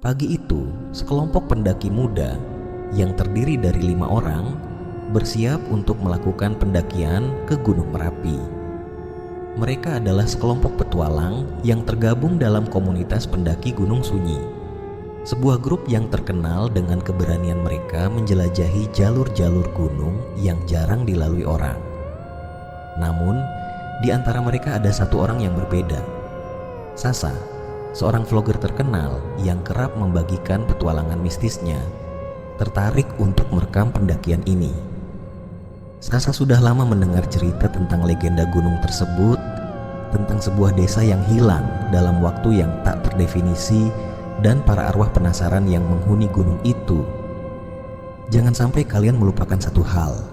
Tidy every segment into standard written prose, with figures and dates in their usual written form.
Pagi itu, sekelompok pendaki muda yang terdiri dari 5 orang bersiap untuk melakukan pendakian ke Gunung Merapi. Mereka adalah sekelompok petualang yang tergabung dalam komunitas pendaki Gunung Sunyi, sebuah grup yang terkenal dengan keberanian mereka menjelajahi jalur-jalur gunung yang jarang dilalui orang. Namun, di antara mereka ada satu orang yang berbeda. Sasa, seorang vlogger terkenal yang kerap membagikan petualangan mistisnya, tertarik untuk merekam pendakian ini. Sasa sudah lama mendengar cerita tentang legenda gunung tersebut, tentang sebuah desa yang hilang dalam waktu yang tak terdefinisi dan para arwah penasaran yang menghuni gunung itu. "Jangan sampai kalian melupakan satu hal,"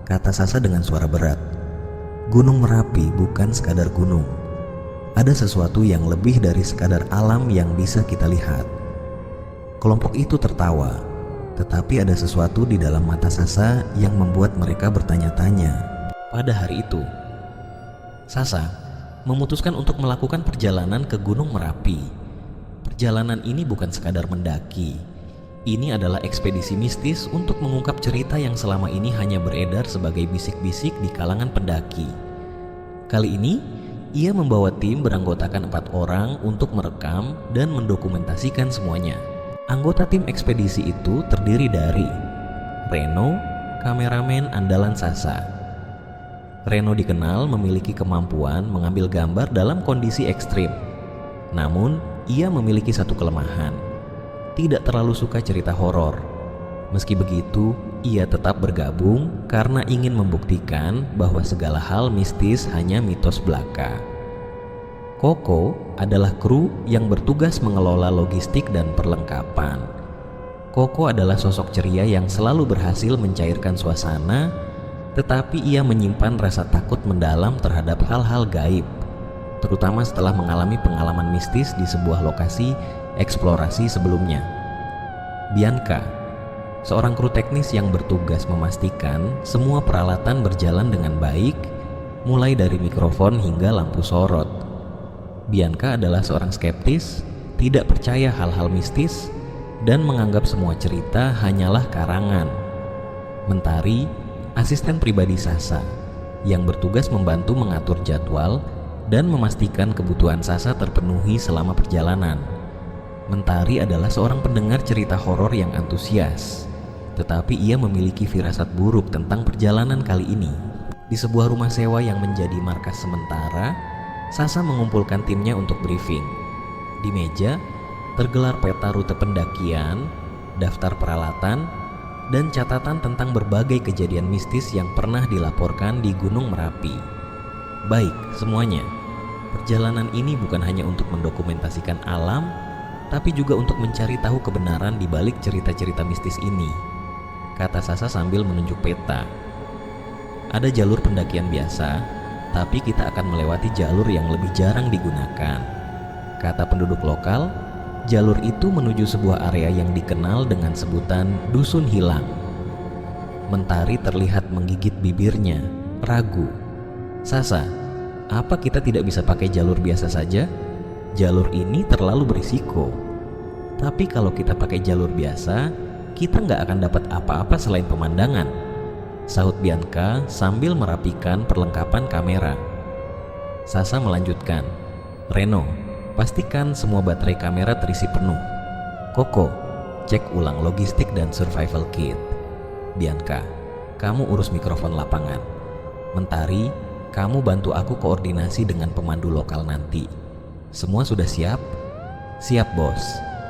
kata Sasa dengan suara berat. "Gunung Merapi bukan sekadar gunung. Ada sesuatu yang lebih dari sekadar alam yang bisa kita lihat." Kelompok itu tertawa, tetapi ada sesuatu di dalam mata Sasa yang membuat mereka bertanya-tanya. Pada hari itu, Sasa memutuskan untuk melakukan perjalanan ke Gunung Merapi. Perjalanan ini bukan sekadar mendaki. Ini adalah ekspedisi mistis untuk mengungkap cerita yang selama ini hanya beredar sebagai bisik-bisik di kalangan pendaki. Kali ini, ia membawa tim beranggotakan 4 orang untuk merekam dan mendokumentasikan semuanya. Anggota tim ekspedisi itu terdiri dari Reno, kameramen andalan Sasa. Reno dikenal memiliki kemampuan mengambil gambar dalam kondisi ekstrim. Namun, ia memiliki satu kelemahan, tidak terlalu suka cerita horor. Meski begitu, ia tetap bergabung karena ingin membuktikan bahwa segala hal mistis hanya mitos belaka. Koko adalah kru yang bertugas mengelola logistik dan perlengkapan. Koko adalah sosok ceria yang selalu berhasil mencairkan suasana, tetapi ia menyimpan rasa takut mendalam terhadap hal-hal gaib, terutama setelah mengalami pengalaman mistis di sebuah lokasi eksplorasi sebelumnya. Bianca, seorang kru teknis yang bertugas memastikan semua peralatan berjalan dengan baik, mulai dari mikrofon hingga lampu sorot. Bianca adalah seorang skeptis, tidak percaya hal-hal mistis, dan menganggap semua cerita hanyalah karangan. Mentari, asisten pribadi Sasa, yang bertugas membantu mengatur jadwal dan memastikan kebutuhan Sasa terpenuhi selama perjalanan. Mentari adalah seorang pendengar cerita horor yang antusias, tetapi ia memiliki firasat buruk tentang perjalanan kali ini. Di sebuah rumah sewa yang menjadi markas sementara, Sasa mengumpulkan timnya untuk briefing. Di meja, tergelar peta rute pendakian, daftar peralatan, dan catatan tentang berbagai kejadian mistis yang pernah dilaporkan di Gunung Merapi. "Baik, semuanya. Perjalanan ini bukan hanya untuk mendokumentasikan alam, tapi juga untuk mencari tahu kebenaran di balik cerita-cerita mistis ini," kata Sasa sambil menunjuk peta. "Ada jalur pendakian biasa, tapi kita akan melewati jalur yang lebih jarang digunakan. Kata penduduk lokal, jalur itu menuju sebuah area yang dikenal dengan sebutan Dusun Hilang." Mentari terlihat menggigit bibirnya, ragu. "Sasa, apa kita tidak bisa pakai jalur biasa saja? Jalur ini terlalu berisiko." "Tapi kalau kita pakai jalur biasa, kita nggak akan dapat apa-apa selain pemandangan," sahut Bianca sambil merapikan perlengkapan kamera. Sasa melanjutkan, "Reno, pastikan semua baterai kamera terisi penuh. Koko, cek ulang logistik dan survival kit. Bianca, kamu urus mikrofon lapangan. Mentari, kamu bantu aku koordinasi dengan pemandu lokal nanti. Semua sudah siap?" "Siap, bos,"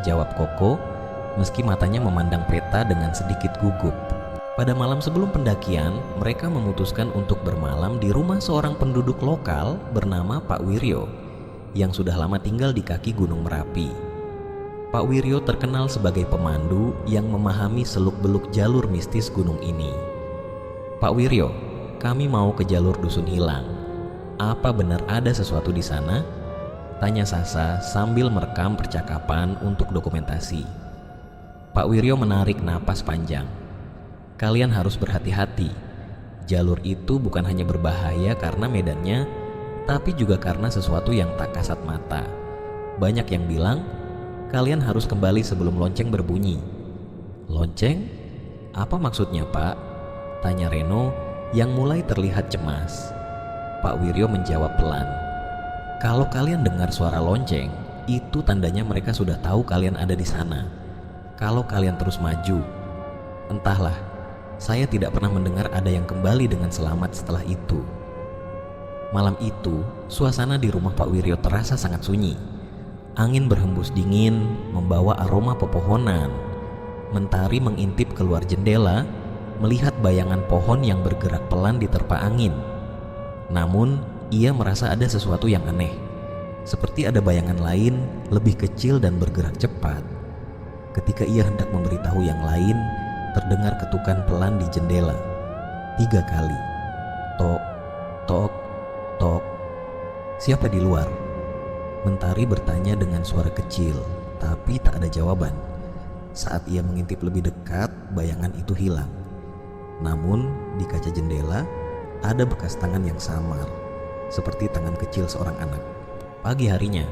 jawab Koko, meski matanya memandang peta dengan sedikit gugup. Pada malam sebelum pendakian, mereka memutuskan untuk bermalam di rumah seorang penduduk lokal bernama Pak Wiryo, yang sudah lama tinggal di kaki Gunung Merapi. Pak Wiryo terkenal sebagai pemandu yang memahami seluk-beluk jalur mistis gunung ini. "Pak Wiryo, kami mau ke jalur Dusun Hilang. Apa benar ada sesuatu di sana?" tanya Sasa sambil merekam percakapan untuk dokumentasi. Pak Wiryo menarik napas panjang. "Kalian harus berhati-hati. Jalur itu bukan hanya berbahaya karena medannya, tapi juga karena sesuatu yang tak kasat mata. Banyak yang bilang kalian harus kembali sebelum lonceng berbunyi." "Lonceng? Apa maksudnya, Pak?" tanya Reno yang mulai terlihat cemas. Pak Wiryo menjawab pelan, "Kalau kalian dengar suara lonceng, itu tandanya mereka sudah tahu kalian ada di sana. Kalau kalian terus maju, entahlah, saya tidak pernah mendengar ada yang kembali dengan selamat setelah itu." Malam itu, suasana di rumah Pak Wiryo terasa sangat sunyi. Angin berhembus dingin, membawa aroma pepohonan. Mentari mengintip keluar jendela, melihat bayangan pohon yang bergerak pelan diterpa angin. Namun, ia merasa ada sesuatu yang aneh. Seperti ada bayangan lain, lebih kecil dan bergerak cepat. Ketika ia hendak memberitahu yang lain, terdengar ketukan pelan di jendela. 3 kali. Tok, tok, tok. "Siapa di luar?" Mentari bertanya dengan suara kecil, tapi tak ada jawaban. Saat ia mengintip lebih dekat, bayangan itu hilang. Namun, di kaca jendela ada bekas tangan yang samar, seperti tangan kecil seorang anak. Pagi harinya,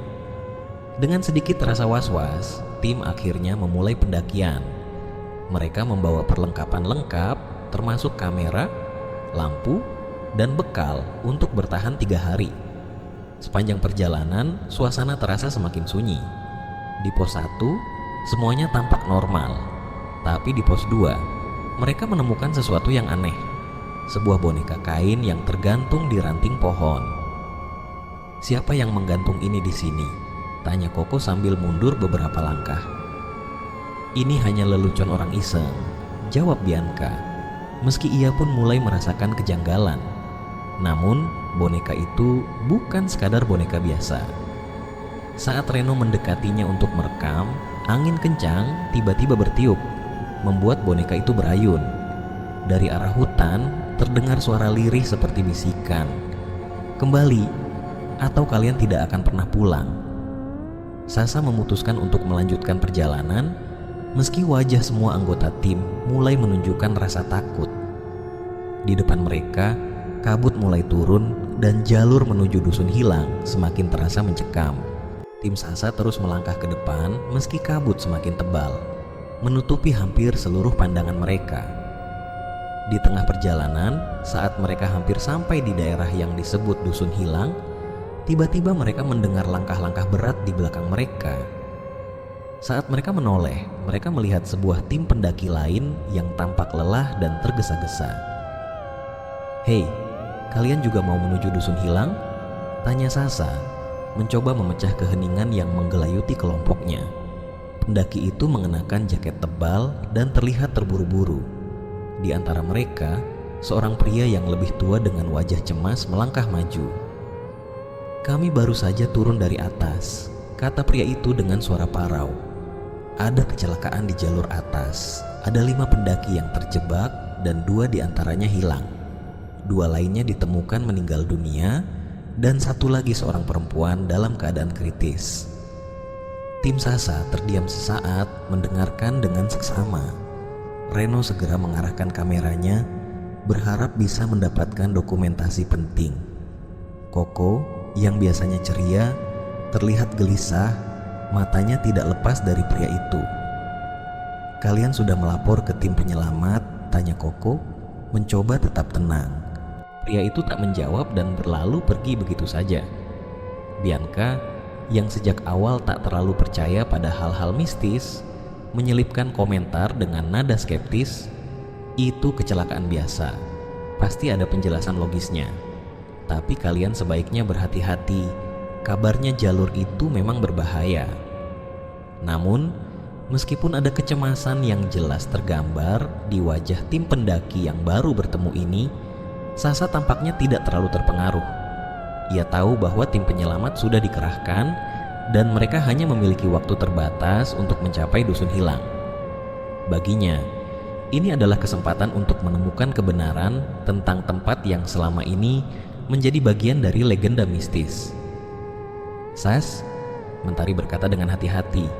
dengan sedikit rasa was-was, tim akhirnya memulai pendakian. Mereka membawa perlengkapan lengkap, termasuk kamera, lampu, dan bekal untuk bertahan 3 hari. Sepanjang perjalanan, suasana terasa semakin sunyi. Di pos 1, semuanya tampak normal. Tapi di pos 2, mereka menemukan sesuatu yang aneh. Sebuah boneka kain yang tergantung di ranting pohon. "Siapa yang menggantung ini di sini?" tanya Koko sambil mundur beberapa langkah. "Ini hanya lelucon orang iseng," jawab Bianca. Meski ia pun mulai merasakan kejanggalan. Namun, boneka itu bukan sekadar boneka biasa. Saat Reno mendekatinya untuk merekam, angin kencang tiba-tiba bertiup, membuat boneka itu berayun. Dari arah hutan, terdengar suara lirih seperti bisikan. "Kembali, atau kalian tidak akan pernah pulang." Sasa memutuskan untuk melanjutkan perjalanan, meski wajah semua anggota tim mulai menunjukkan rasa takut. Di depan mereka, kabut mulai turun dan jalur menuju dusun hilang semakin terasa mencekam. Tim Sasa terus melangkah ke depan meski kabut semakin tebal, menutupi hampir seluruh pandangan mereka. Di tengah perjalanan, saat mereka hampir sampai di daerah yang disebut dusun hilang, tiba-tiba mereka mendengar langkah-langkah berat di belakang mereka. Saat mereka menoleh, mereka melihat sebuah tim pendaki lain yang tampak lelah dan tergesa-gesa. "Hei, kalian juga mau menuju dusun hilang?" tanya Sasa, mencoba memecah keheningan yang menggelayuti kelompoknya. Pendaki itu mengenakan jaket tebal dan terlihat terburu-buru. Di antara mereka, seorang pria yang lebih tua dengan wajah cemas melangkah maju. "Kami baru saja turun dari atas," kata pria itu dengan suara parau. "Ada kecelakaan di jalur atas. Ada 5 pendaki yang terjebak dan 2 diantaranya hilang. 2 lainnya ditemukan meninggal dunia dan 1 lagi seorang perempuan dalam keadaan kritis." Tim Sasa terdiam sesaat mendengarkan dengan seksama. Reno segera mengarahkan kameranya, berharap bisa mendapatkan dokumentasi penting. Koko yang biasanya ceria terlihat gelisah, matanya tidak lepas dari pria itu. "Kalian sudah melapor ke tim penyelamat?" tanya Koko, mencoba tetap tenang. Pria itu tak menjawab dan berlalu pergi begitu saja. Bianca, yang sejak awal tak terlalu percaya pada hal-hal mistis, menyelipkan komentar dengan nada skeptis, "Itu kecelakaan biasa. Pasti ada penjelasan logisnya. Tapi kalian sebaiknya berhati-hati. Kabarnya jalur itu memang berbahaya." Namun, meskipun ada kecemasan yang jelas tergambar di wajah tim pendaki yang baru bertemu ini, Sasa tampaknya tidak terlalu terpengaruh. Ia tahu bahwa tim penyelamat sudah dikerahkan dan mereka hanya memiliki waktu terbatas untuk mencapai dusun hilang. Baginya, ini adalah kesempatan untuk menemukan kebenaran tentang tempat yang selama ini menjadi bagian dari legenda mistis. "Sas," Mentari berkata dengan hati-hati,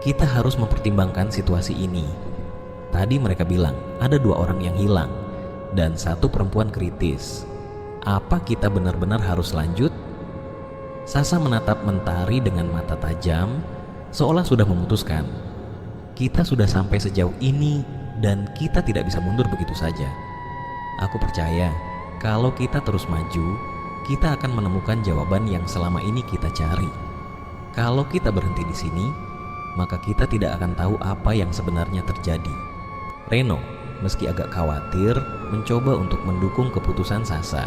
"kita harus mempertimbangkan situasi ini. Tadi mereka bilang ada 2 orang yang hilang dan 1 perempuan kritis. Apa kita benar-benar harus lanjut?" Sasa menatap Mentari dengan mata tajam, seolah sudah memutuskan. Kita sudah sampai sejauh ini dan kita tidak bisa mundur begitu saja. Aku percaya kalau kita terus maju, kita akan menemukan jawaban yang selama ini kita cari. Kalau kita berhenti di sini, maka kita tidak akan tahu apa yang sebenarnya terjadi. Reno, meski agak khawatir, mencoba untuk mendukung keputusan Sasa.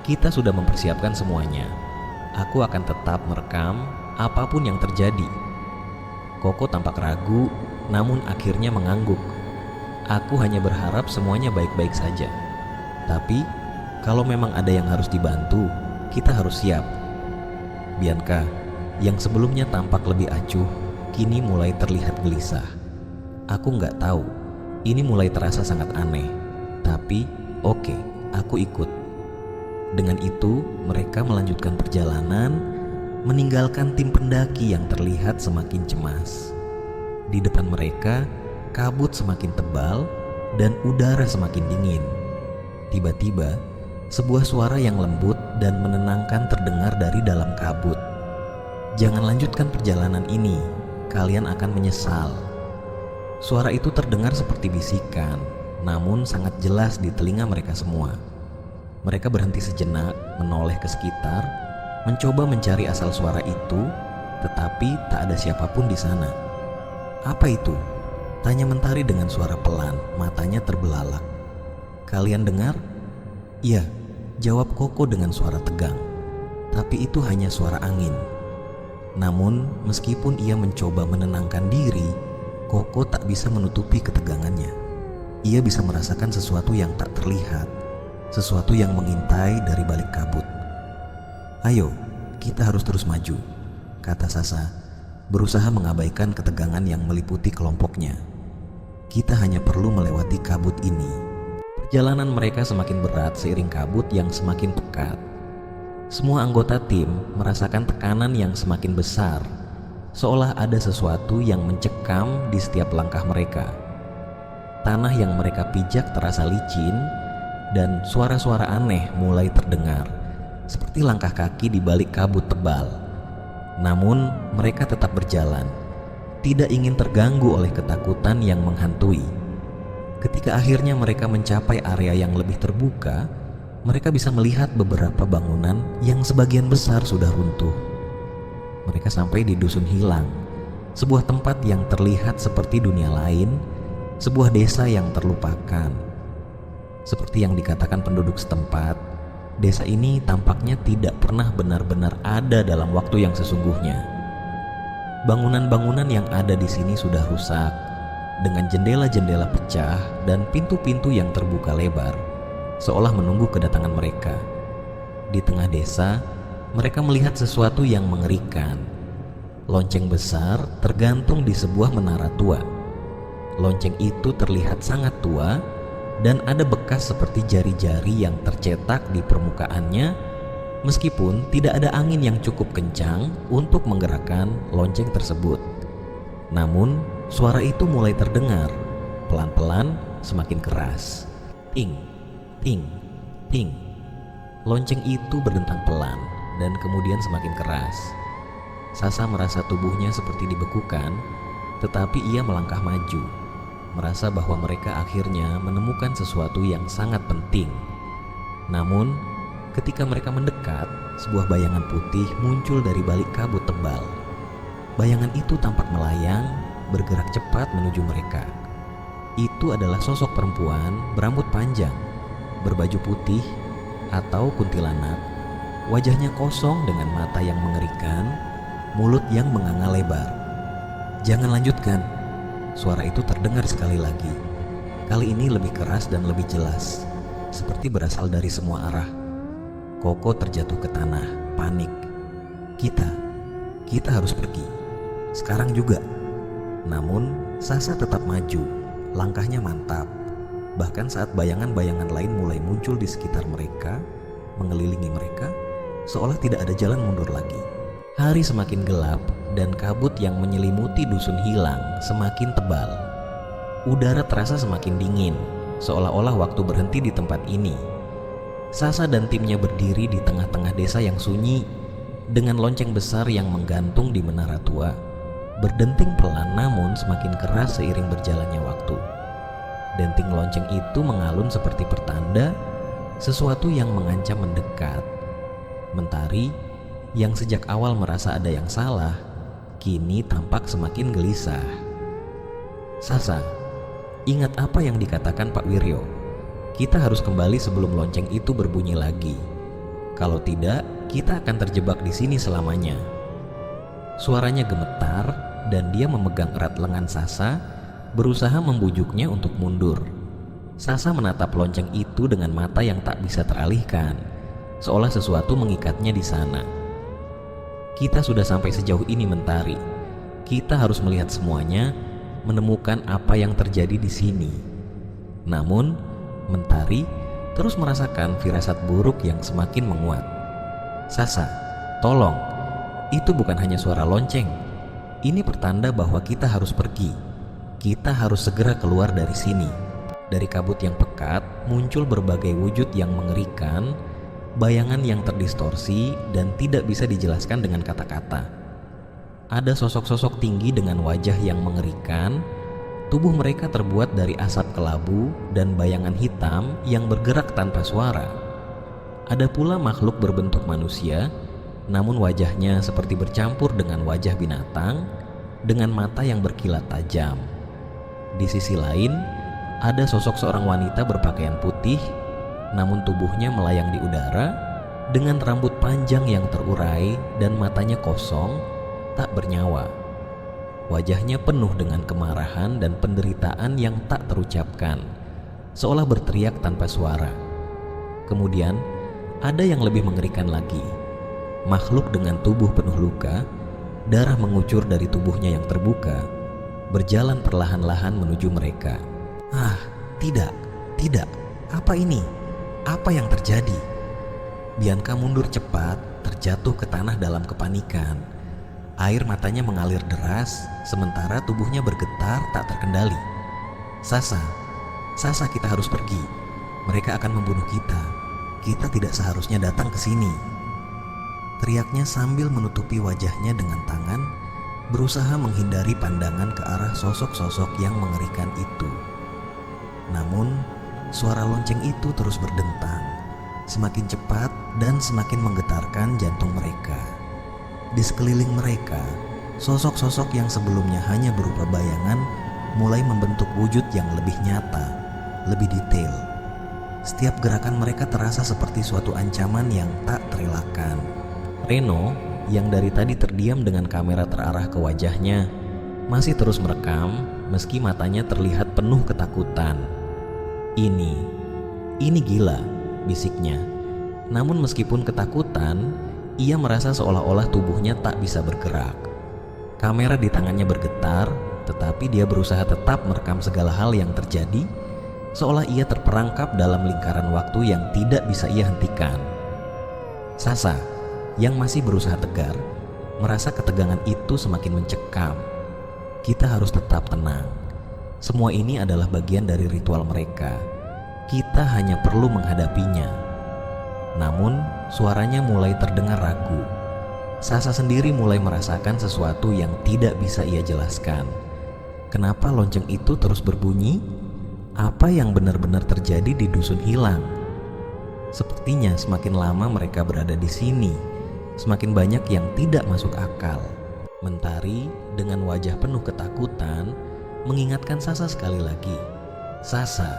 Kita sudah mempersiapkan semuanya. Aku akan tetap merekam apapun yang terjadi. Koko tampak ragu, namun akhirnya mengangguk. Aku hanya berharap semuanya baik-baik saja. Tapi, kalau memang ada yang harus dibantu, kita harus siap. Bianca, yang sebelumnya tampak lebih acuh, kini mulai terlihat gelisah. Aku nggak tahu, ini mulai terasa sangat aneh. Tapi, oke, aku ikut. Dengan itu, mereka melanjutkan perjalanan, meninggalkan tim pendaki yang terlihat semakin cemas. Di depan mereka, kabut semakin tebal dan udara semakin dingin. Tiba-tiba, sebuah suara yang lembut dan menenangkan terdengar dari dalam kabut. Jangan lanjutkan perjalanan ini, kalian akan menyesal. Suara itu terdengar seperti bisikan, namun sangat jelas di telinga mereka semua. Mereka berhenti sejenak, menoleh ke sekitar, mencoba mencari asal suara itu, tetapi tak ada siapapun di sana. "Apa itu?" tanya Mentari dengan suara pelan, matanya terbelalak. "Kalian dengar?" "Iya," jawab Koko dengan suara tegang. "Tapi itu hanya suara angin." Namun, meskipun ia mencoba menenangkan diri, Koko tak bisa menutupi ketegangannya. Ia bisa merasakan sesuatu yang tak terlihat, sesuatu yang mengintai dari balik kabut. "Ayo, kita harus terus maju," kata Sasa, berusaha mengabaikan ketegangan yang meliputi kelompoknya. "Kita hanya perlu melewati kabut ini." Perjalanan mereka semakin berat seiring kabut yang semakin pekat. Semua anggota tim merasakan tekanan yang semakin besar, seolah ada sesuatu yang mencekam di setiap langkah mereka. Tanah yang mereka pijak terasa licin, dan suara-suara aneh mulai terdengar, seperti langkah kaki di balik kabut tebal. Namun mereka tetap berjalan, tidak ingin terganggu oleh ketakutan yang menghantui. Ketika akhirnya mereka mencapai area yang lebih terbuka, mereka bisa melihat beberapa bangunan yang sebagian besar sudah runtuh. Mereka sampai di Dusun Hilang, sebuah tempat yang terlihat seperti dunia lain, sebuah desa yang terlupakan. Seperti yang dikatakan penduduk setempat, desa ini tampaknya tidak pernah benar-benar ada dalam waktu yang sesungguhnya. Bangunan-bangunan yang ada di sini sudah rusak, dengan jendela-jendela pecah dan pintu-pintu yang terbuka lebar, seolah menunggu kedatangan mereka. Di tengah desa, mereka melihat sesuatu yang mengerikan. Lonceng besar tergantung di sebuah menara tua. Lonceng itu terlihat sangat tua, dan ada bekas seperti jari-jari yang tercetak di permukaannya, meskipun tidak ada angin yang cukup kencang untuk menggerakkan lonceng tersebut. Namun, suara itu mulai terdengar, pelan-pelan semakin keras. Ting, ting, ting. Lonceng itu berdentang pelan dan kemudian semakin keras. Sasa merasa tubuhnya seperti dibekukan, tetapi ia melangkah maju, merasa bahwa mereka akhirnya menemukan sesuatu yang sangat penting. Namun, ketika mereka mendekat, sebuah bayangan putih muncul dari balik kabut tebal. Bayangan itu tampak melayang, bergerak cepat menuju mereka. Itu adalah sosok perempuan berambut panjang, berbaju putih atau kuntilanak. Wajahnya kosong dengan mata yang mengerikan, mulut yang menganga lebar. "Jangan lanjutkan," suara itu terdengar sekali lagi. Kali ini lebih keras dan lebih jelas, seperti berasal dari semua arah. Koko terjatuh ke tanah, panik. Kita harus pergi. Sekarang juga." Namun, Sasa tetap maju, langkahnya mantap. Bahkan saat bayangan-bayangan lain mulai muncul di sekitar mereka, mengelilingi mereka, seolah tidak ada jalan mundur lagi. Hari semakin gelap dan kabut yang menyelimuti Dusun Hilang semakin tebal. Udara terasa semakin dingin, seolah-olah waktu berhenti di tempat ini. Sasa dan timnya berdiri di tengah-tengah desa yang sunyi, dengan lonceng besar yang menggantung di menara tua. berdenting pelan namun semakin keras seiring berjalannya waktu. Denting lonceng itu mengalun seperti pertanda sesuatu yang mengancam mendekat. Mentari yang sejak awal merasa ada yang salah, kini tampak semakin gelisah. "Sasa, ingat apa yang dikatakan Pak Wiryo. Kita harus kembali sebelum lonceng itu berbunyi lagi. Kalau tidak, kita akan terjebak di sini selamanya." Suaranya gemetar dan dia memegang erat lengan Sasa, berusaha membujuknya untuk mundur. Sasa menatap lonceng itu dengan mata yang tak bisa teralihkan, seolah sesuatu mengikatnya di sana. "Kita sudah sampai sejauh ini, Mentari. Kita harus melihat semuanya, menemukan apa yang terjadi di sini." Namun, Mentari terus merasakan firasat buruk yang semakin menguat. "Sasa, tolong. Itu bukan hanya suara lonceng. Ini pertanda bahwa kita harus pergi. Kita harus segera keluar dari sini." Dari kabut yang pekat muncul berbagai wujud yang mengerikan, bayangan yang terdistorsi dan tidak bisa dijelaskan dengan kata-kata. Ada sosok-sosok tinggi dengan wajah yang mengerikan. Tubuh mereka terbuat dari asap kelabu dan bayangan hitam yang bergerak tanpa suara. Ada pula makhluk berbentuk manusia, namun wajahnya seperti bercampur dengan wajah binatang, dengan mata yang berkilat tajam. Di sisi lain, ada sosok seorang wanita berpakaian putih, namun tubuhnya melayang di udara, dengan rambut panjang yang terurai dan matanya kosong, tak bernyawa. Wajahnya penuh dengan kemarahan dan penderitaan yang tak terucapkan, seolah berteriak tanpa suara. Kemudian, ada yang lebih mengerikan lagi. Makhluk dengan tubuh penuh luka, darah mengucur dari tubuhnya yang terbuka, berjalan perlahan-lahan menuju mereka. "Ah, tidak, tidak. Apa ini? Apa yang terjadi?" Bianca mundur cepat, terjatuh ke tanah dalam kepanikan. Air matanya mengalir deras, sementara tubuhnya bergetar tak terkendali. Sasa, kita harus pergi. Mereka akan membunuh kita. Kita tidak seharusnya datang ke sini." Teriaknya sambil menutupi wajahnya dengan tangan, berusaha menghindari pandangan ke arah sosok-sosok yang mengerikan itu. Namun, suara lonceng itu terus berdentang, semakin cepat dan semakin menggetarkan jantung mereka. Di sekeliling mereka, sosok-sosok yang sebelumnya hanya berupa bayangan mulai membentuk wujud yang lebih nyata, lebih detail. Setiap gerakan mereka terasa seperti suatu ancaman yang tak terelakkan. Reno, yang dari tadi terdiam dengan kamera terarah ke wajahnya, masih terus merekam meski matanya terlihat penuh ketakutan. Ini gila," bisiknya. Namun meskipun ketakutan, ia merasa seolah-olah tubuhnya tak bisa bergerak. Kamera di tangannya bergetar, tetapi dia berusaha tetap merekam segala hal yang terjadi, seolah ia terperangkap dalam lingkaran waktu yang tidak bisa ia hentikan. Sasa, yang masih berusaha tegar, merasa ketegangan itu semakin mencekam. Kita harus tetap tenang. Semua ini adalah bagian dari ritual mereka. Kita hanya perlu menghadapinya. Namun, suaranya mulai terdengar ragu. Sasa sendiri mulai merasakan sesuatu yang tidak bisa ia jelaskan. Kenapa lonceng itu terus berbunyi? Apa yang benar-benar terjadi di dusun hilang? Sepertinya semakin lama mereka berada di sini, semakin banyak yang tidak masuk akal. Mentari dengan wajah penuh ketakutan mengingatkan Sasa sekali lagi. "Sasa,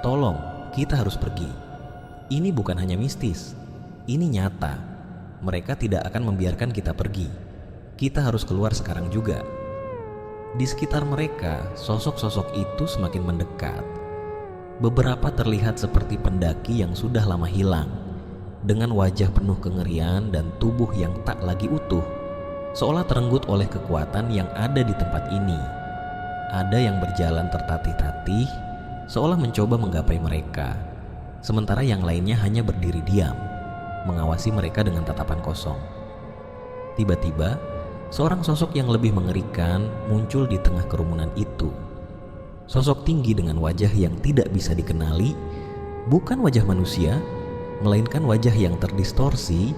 tolong, kita harus pergi. Ini bukan hanya mistis, ini nyata. Mereka tidak akan membiarkan kita pergi. Kita harus keluar sekarang juga." Di sekitar mereka, sosok-sosok itu semakin mendekat. Beberapa terlihat seperti pendaki yang sudah lama hilang, dengan wajah penuh kengerian dan tubuh yang tak lagi utuh, seolah terenggut oleh kekuatan yang ada di tempat ini. Ada yang berjalan tertatih-tatih, seolah mencoba menggapai mereka, sementara yang lainnya hanya berdiri diam, mengawasi mereka dengan tatapan kosong. Tiba-tiba, seorang sosok yang lebih mengerikan muncul di tengah kerumunan itu. Sosok tinggi dengan wajah yang tidak bisa dikenali, bukan wajah manusia, melainkan wajah yang terdistorsi,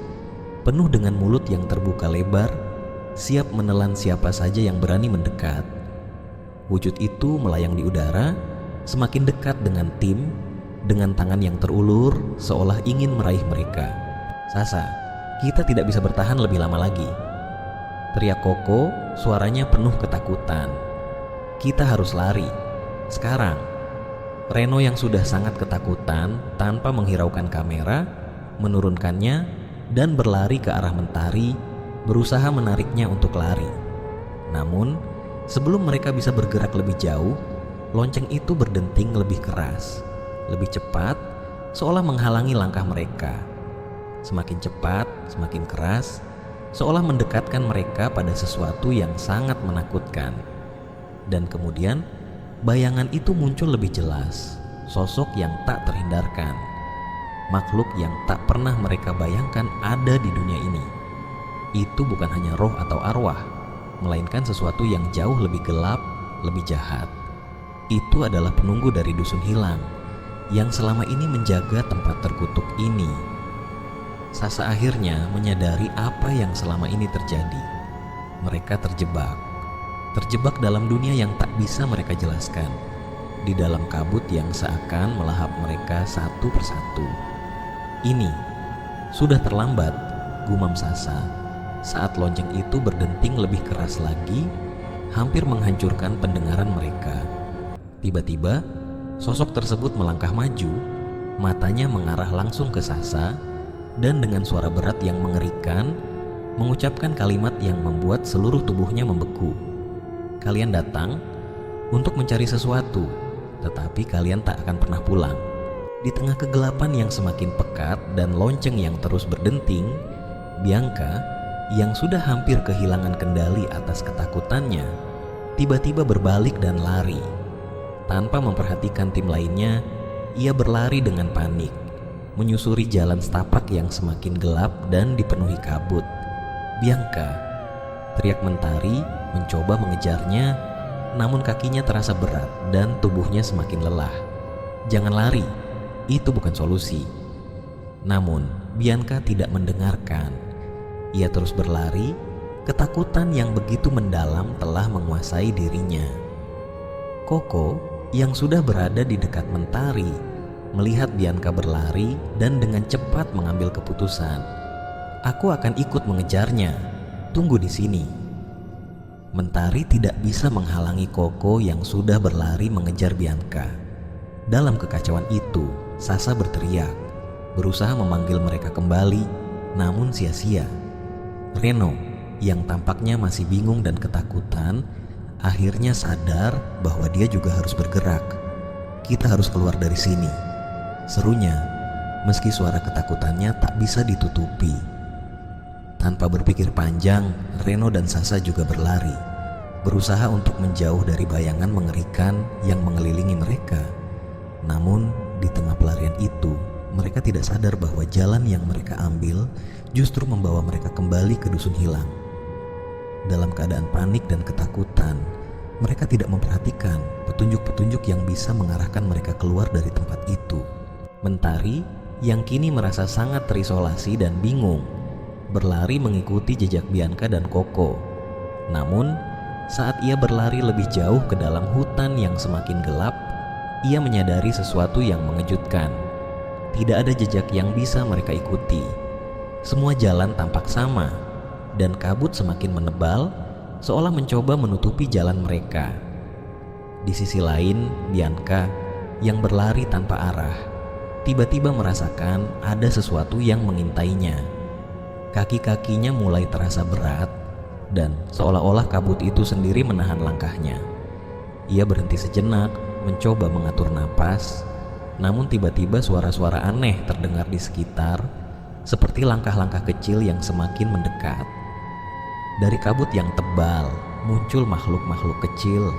penuh dengan mulut yang terbuka lebar, siap menelan siapa saja yang berani mendekat. Wujud itu melayang di udara, semakin dekat dengan tim, dengan tangan yang terulur seolah ingin meraih mereka. "Sasa, kita tidak bisa bertahan lebih lama lagi," teriak Koko, suaranya penuh ketakutan. "Kita harus lari, sekarang." Reno yang sudah sangat ketakutan tanpa menghiraukan kamera, menurunkannya dan berlari ke arah Mentari, berusaha menariknya untuk lari. Namun, sebelum mereka bisa bergerak lebih jauh, lonceng itu berdenting lebih keras, lebih cepat, seolah menghalangi langkah mereka. Semakin cepat, semakin keras, seolah mendekatkan mereka pada sesuatu yang sangat menakutkan. Dan kemudian bayangan itu muncul lebih jelas, sosok yang tak terhindarkan, makhluk yang tak pernah mereka bayangkan ada di dunia ini. Itu bukan hanya roh atau arwah, melainkan sesuatu yang jauh lebih gelap, lebih jahat. Itu adalah penunggu dari dusun hilang yang selama ini menjaga tempat terkutuk ini. Sasa akhirnya menyadari apa yang selama ini terjadi. Mereka terjebak dalam dunia yang tak bisa mereka jelaskan, di dalam kabut yang seakan melahap mereka satu persatu. "Ini sudah terlambat," gumam Sasa saat lonceng itu berdenting lebih keras lagi, hampir menghancurkan pendengaran mereka. Tiba-tiba sosok tersebut melangkah maju, matanya mengarah langsung ke Sasa, dan dengan suara berat yang mengerikan mengucapkan kalimat yang membuat seluruh tubuhnya membeku. "Kalian datang untuk mencari sesuatu, tetapi kalian tak akan pernah pulang." Di tengah kegelapan yang semakin pekat dan lonceng yang terus berdenting, Bianca yang sudah hampir kehilangan kendali atas ketakutannya, tiba-tiba berbalik dan lari. Tanpa memperhatikan tim lainnya, ia berlari dengan panik, menyusuri jalan setapak yang semakin gelap dan dipenuhi kabut. "Bianca!" teriak Mentari, mencoba mengejarnya, namun kakinya terasa berat dan tubuhnya semakin lelah. "Jangan lari, itu bukan solusi." Namun Bianca tidak mendengarkan. Ia terus berlari, ketakutan yang begitu mendalam telah menguasai dirinya. Koko yang sudah berada di dekat Mentari melihat Bianca berlari dan dengan cepat mengambil keputusan. "Aku akan ikut mengejarnya, tunggu di sini." Mentari tidak bisa menghalangi Koko yang sudah berlari mengejar Bianca. Dalam kekacauan itu, Sasa berteriak, berusaha memanggil mereka kembali, namun sia-sia. Reno yang tampaknya masih bingung dan ketakutan, akhirnya sadar bahwa dia juga harus bergerak. "Kita harus keluar dari sini," serunya, meski suara ketakutannya tak bisa ditutupi. Tanpa berpikir panjang, Reno dan Sasa juga berlari, berusaha untuk menjauh dari bayangan mengerikan yang mengelilingi mereka. Namun, di tengah pelarian itu, mereka tidak sadar bahwa jalan yang mereka ambil justru membawa mereka kembali ke dusun hilang. Dalam keadaan panik dan ketakutan, mereka tidak memperhatikan petunjuk-petunjuk yang bisa mengarahkan mereka keluar dari tempat itu. Mentari yang kini merasa sangat terisolasi dan bingung, berlari mengikuti jejak Bianca dan Koko. Namun, saat ia berlari lebih jauh ke dalam hutan yang semakin gelap, ia menyadari sesuatu yang mengejutkan. Tidak ada jejak yang bisa mereka ikuti. Semua jalan tampak sama, dan kabut semakin menebal, seolah mencoba menutupi jalan mereka. Di sisi lain, Bianca yang berlari tanpa arah, tiba-tiba merasakan ada sesuatu yang mengintainya. Kaki-kakinya mulai terasa berat, dan seolah-olah kabut itu sendiri menahan langkahnya. Ia berhenti sejenak, mencoba mengatur napas, namun tiba-tiba suara-suara aneh terdengar di sekitar, seperti langkah-langkah kecil yang semakin mendekat. Dari kabut yang tebal, muncul makhluk-makhluk kecil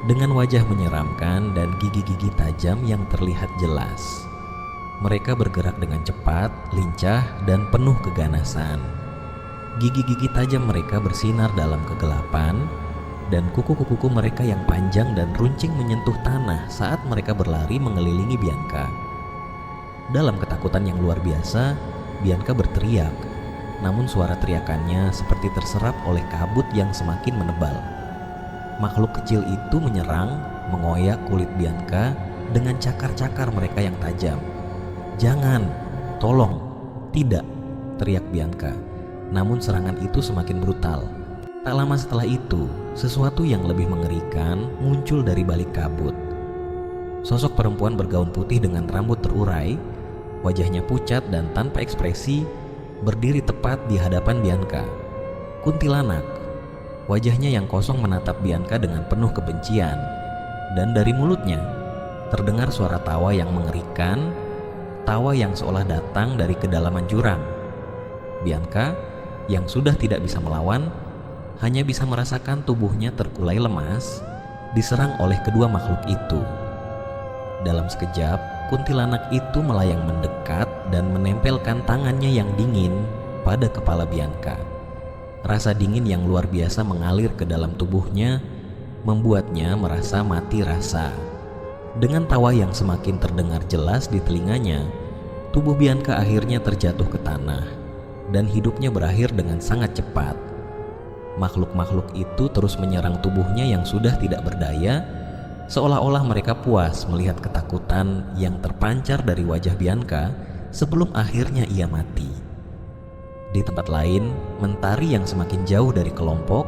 dengan wajah menyeramkan dan gigi-gigi tajam yang terlihat jelas. Mereka bergerak dengan cepat, lincah, dan penuh keganasan. Gigi-gigi tajam mereka bersinar dalam kegelapan, dan kuku-kuku mereka yang panjang dan runcing menyentuh tanah saat mereka berlari mengelilingi Bianca. Dalam ketakutan yang luar biasa, Bianca berteriak, namun suara teriakannya seperti terserap oleh kabut yang semakin menebal. Makhluk kecil itu menyerang, mengoyak kulit Bianca dengan cakar-cakar mereka yang tajam. "Jangan, tolong, tidak!" teriak Bianca. Namun serangan itu semakin brutal. Tak lama setelah itu, sesuatu yang lebih mengerikan muncul dari balik kabut. Sosok perempuan bergaun putih dengan rambut terurai, wajahnya pucat dan tanpa ekspresi, berdiri tepat di hadapan Bianca. Kuntilanak. Wajahnya yang kosong menatap Bianca dengan penuh kebencian, dan dari mulutnya terdengar suara tawa yang mengerikan, tawa yang seolah datang dari kedalaman jurang. Bianca, yang sudah tidak bisa melawan, hanya bisa merasakan tubuhnya terkulai lemas, diserang oleh kedua makhluk itu. Dalam sekejap, kuntilanak itu melayang mendekat dan menempelkan tangannya yang dingin pada kepala Bianca. Rasa dingin yang luar biasa mengalir ke dalam tubuhnya, membuatnya merasa mati rasa. Dengan tawa yang semakin terdengar jelas di telinganya, tubuh Bianca akhirnya terjatuh ke tanah, dan hidupnya berakhir dengan sangat cepat. Makhluk-makhluk itu terus menyerang tubuhnya yang sudah tidak berdaya, seolah-olah mereka puas melihat ketakutan yang terpancar dari wajah Bianca sebelum akhirnya ia mati. Di tempat lain, Mentari yang semakin jauh dari kelompok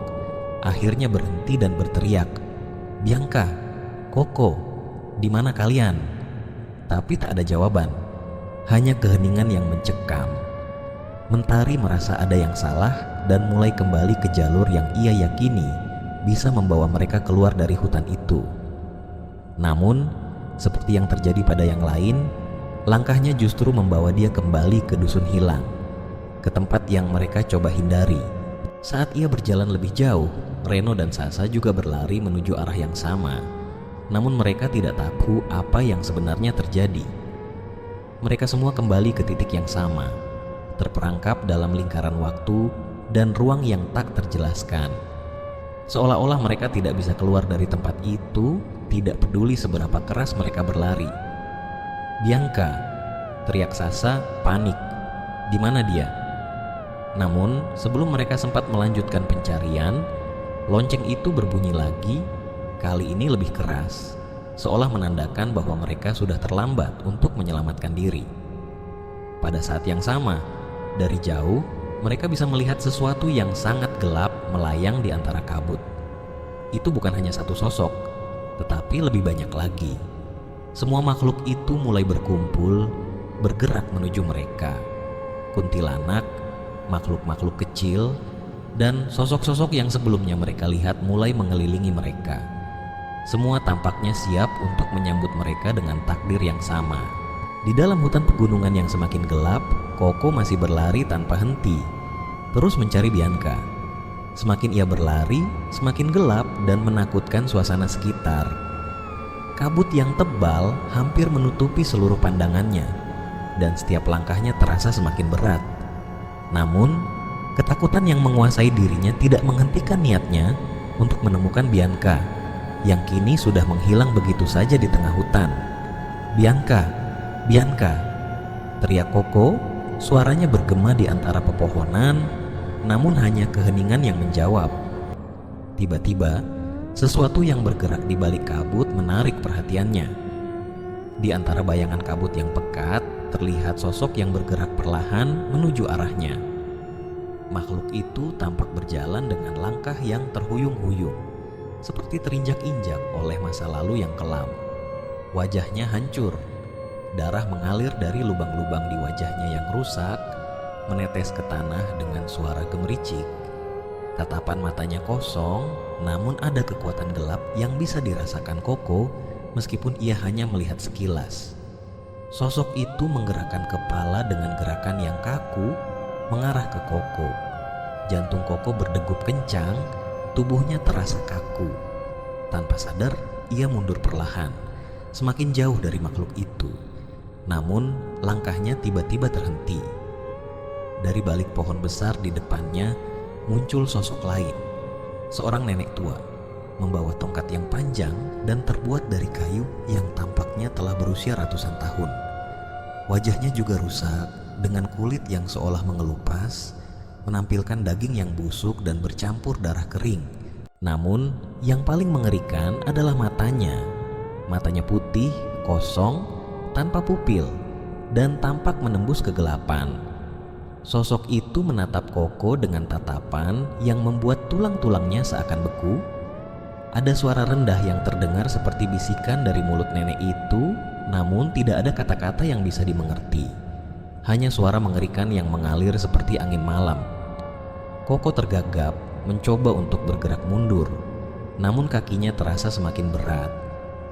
akhirnya berhenti dan berteriak, "Bianca, Koko, di mana kalian?" Tapi tak ada jawaban, hanya keheningan yang mencekam. Mentari merasa ada yang salah dan mulai kembali ke jalur yang ia yakini bisa membawa mereka keluar dari hutan itu. Namun, seperti yang terjadi pada yang lain, langkahnya justru membawa dia kembali ke dusun hilang, ke tempat yang mereka coba hindari. Saat ia berjalan lebih jauh, Reno dan Sasa juga berlari menuju arah yang sama. Namun mereka tidak tahu apa yang sebenarnya terjadi. Mereka semua kembali ke titik yang sama, terperangkap dalam lingkaran waktu dan ruang yang tak terjelaskan. Seolah-olah mereka tidak bisa keluar dari tempat itu, tidak peduli seberapa keras mereka berlari. "Bianca!" teriak Sasa panik. "Di mana dia?" Namun sebelum mereka sempat melanjutkan pencarian, lonceng itu berbunyi lagi, kali ini lebih keras, seolah menandakan bahwa mereka sudah terlambat untuk menyelamatkan diri. Pada saat yang sama, dari jauh mereka bisa melihat sesuatu yang sangat gelap melayang di antara kabut. Itu bukan hanya satu sosok, tetapi lebih banyak lagi. Semua makhluk itu mulai berkumpul, bergerak menuju mereka. Kuntilanak, makhluk-makhluk kecil, dan sosok-sosok yang sebelumnya mereka lihat mulai mengelilingi mereka. Semua tampaknya siap untuk menyambut mereka dengan takdir yang sama. Di dalam hutan pegunungan yang semakin gelap, Koko masih berlari tanpa henti, terus mencari Bianca. Semakin ia berlari, semakin gelap dan menakutkan suasana sekitar. Kabut yang tebal hampir menutupi seluruh pandangannya, dan setiap langkahnya terasa semakin berat. Namun, ketakutan yang menguasai dirinya tidak menghentikan niatnya untuk menemukan Bianca, yang kini sudah menghilang begitu saja di tengah hutan. "Bianca, Bianca!" teriak Koko, suaranya bergema di antara pepohonan, namun hanya keheningan yang menjawab. Tiba-tiba, sesuatu yang bergerak di balik kabut menarik perhatiannya. Di antara bayangan kabut yang pekat, terlihat sosok yang bergerak perlahan menuju arahnya. Makhluk itu tampak berjalan dengan langkah yang terhuyung-huyung, seperti terinjak-injak oleh masa lalu yang kelam. Wajahnya hancur, darah mengalir dari lubang-lubang di wajahnya yang rusak, menetes ke tanah dengan suara gemericik. Tatapan matanya kosong, namun ada kekuatan gelap yang bisa dirasakan Koko meskipun ia hanya melihat sekilas. Sosok itu menggerakkan kepala dengan gerakan yang kaku mengarah ke Koko. Jantung Koko berdegup kencang, tubuhnya terasa kaku. Tanpa sadar, ia mundur perlahan, semakin jauh dari makhluk itu. Namun, langkahnya tiba-tiba terhenti. Dari balik pohon besar di depannya, muncul sosok lain. Seorang nenek tua, membawa tongkat yang panjang dan terbuat dari kayu yang tampaknya telah berusia ratusan tahun. Wajahnya juga rusak, dengan kulit yang seolah mengelupas, menampilkan daging yang busuk dan bercampur darah kering. Namun, yang paling mengerikan adalah matanya. Matanya putih, kosong, tanpa pupil, dan tampak menembus kegelapan. Sosok itu menatap Koko dengan tatapan yang membuat tulang-tulangnya seakan beku. Ada suara rendah yang terdengar seperti bisikan dari mulut nenek itu, namun tidak ada kata-kata yang bisa dimengerti. Hanya suara mengerikan yang mengalir seperti angin malam. Koko tergagap, mencoba untuk bergerak mundur, namun kakinya terasa semakin berat,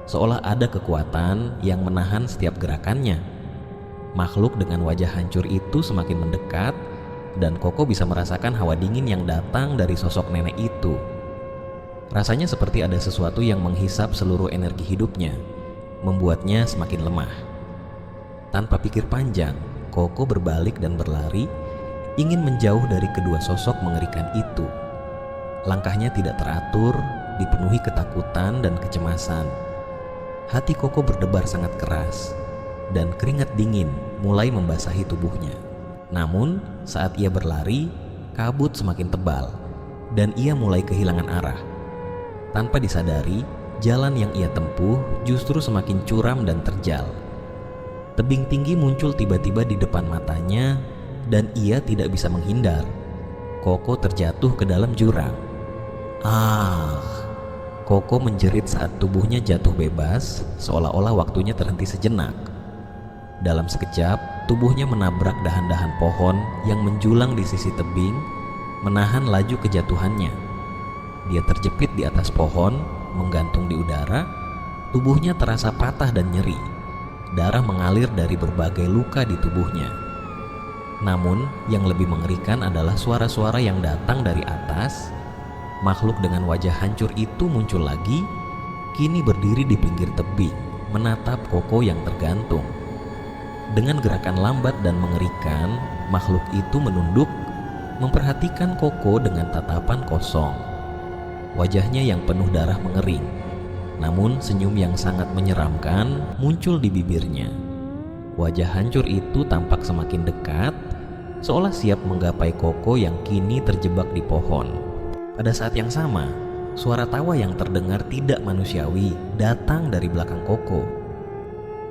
seolah ada kekuatan yang menahan setiap gerakannya. Makhluk dengan wajah hancur itu semakin mendekat, dan Koko bisa merasakan hawa dingin yang datang dari sosok nenek itu. Rasanya seperti ada sesuatu yang menghisap seluruh energi hidupnya, membuatnya semakin lemah. Tanpa pikir panjang, Koko berbalik dan berlari, ingin menjauh dari kedua sosok mengerikan itu. Langkahnya tidak teratur, dipenuhi ketakutan dan kecemasan. Hati Koko berdebar sangat keras, dan keringat dingin mulai membasahi tubuhnya. Namun, saat ia berlari, kabut semakin tebal, dan ia mulai kehilangan arah. Tanpa disadari, jalan yang ia tempuh justru semakin curam dan terjal. Tebing tinggi muncul tiba-tiba di depan matanya, dan ia tidak bisa menghindar. Koko terjatuh ke dalam jurang. Ah! Koko menjerit saat tubuhnya jatuh bebas, seolah-olah waktunya terhenti sejenak. Dalam sekejap, tubuhnya menabrak dahan-dahan pohon yang menjulang di sisi tebing, menahan laju kejatuhannya. Dia terjepit di atas pohon, menggantung di udara. Tubuhnya terasa patah dan nyeri. Darah mengalir dari berbagai luka di tubuhnya. Namun, yang lebih mengerikan adalah suara-suara yang datang dari atas. Makhluk dengan wajah hancur itu muncul lagi, kini berdiri di pinggir tebing, menatap Koko yang tergantung. Dengan gerakan lambat dan mengerikan, makhluk itu menunduk, memperhatikan Koko dengan tatapan kosong. Wajahnya yang penuh darah mengering, namun senyum yang sangat menyeramkan muncul di bibirnya. Wajah hancur itu tampak semakin dekat, seolah siap menggapai Koko yang kini terjebak di pohon. Pada saat yang sama, suara tawa yang terdengar tidak manusiawi datang dari belakang Koko.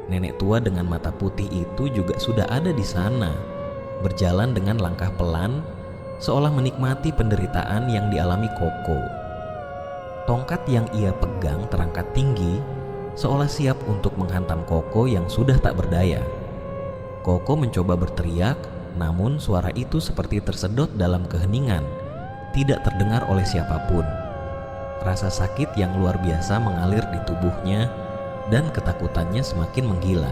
Nenek tua dengan mata putih itu juga sudah ada di sana, berjalan dengan langkah pelan, seolah menikmati penderitaan yang dialami Koko. Tongkat yang ia pegang terangkat tinggi, seolah siap untuk menghantam Koko yang sudah tak berdaya. Koko mencoba berteriak, namun suara itu seperti tersedot dalam keheningan, tidak terdengar oleh siapapun. Rasa sakit yang luar biasa mengalir di tubuhnya, dan ketakutannya semakin menggila.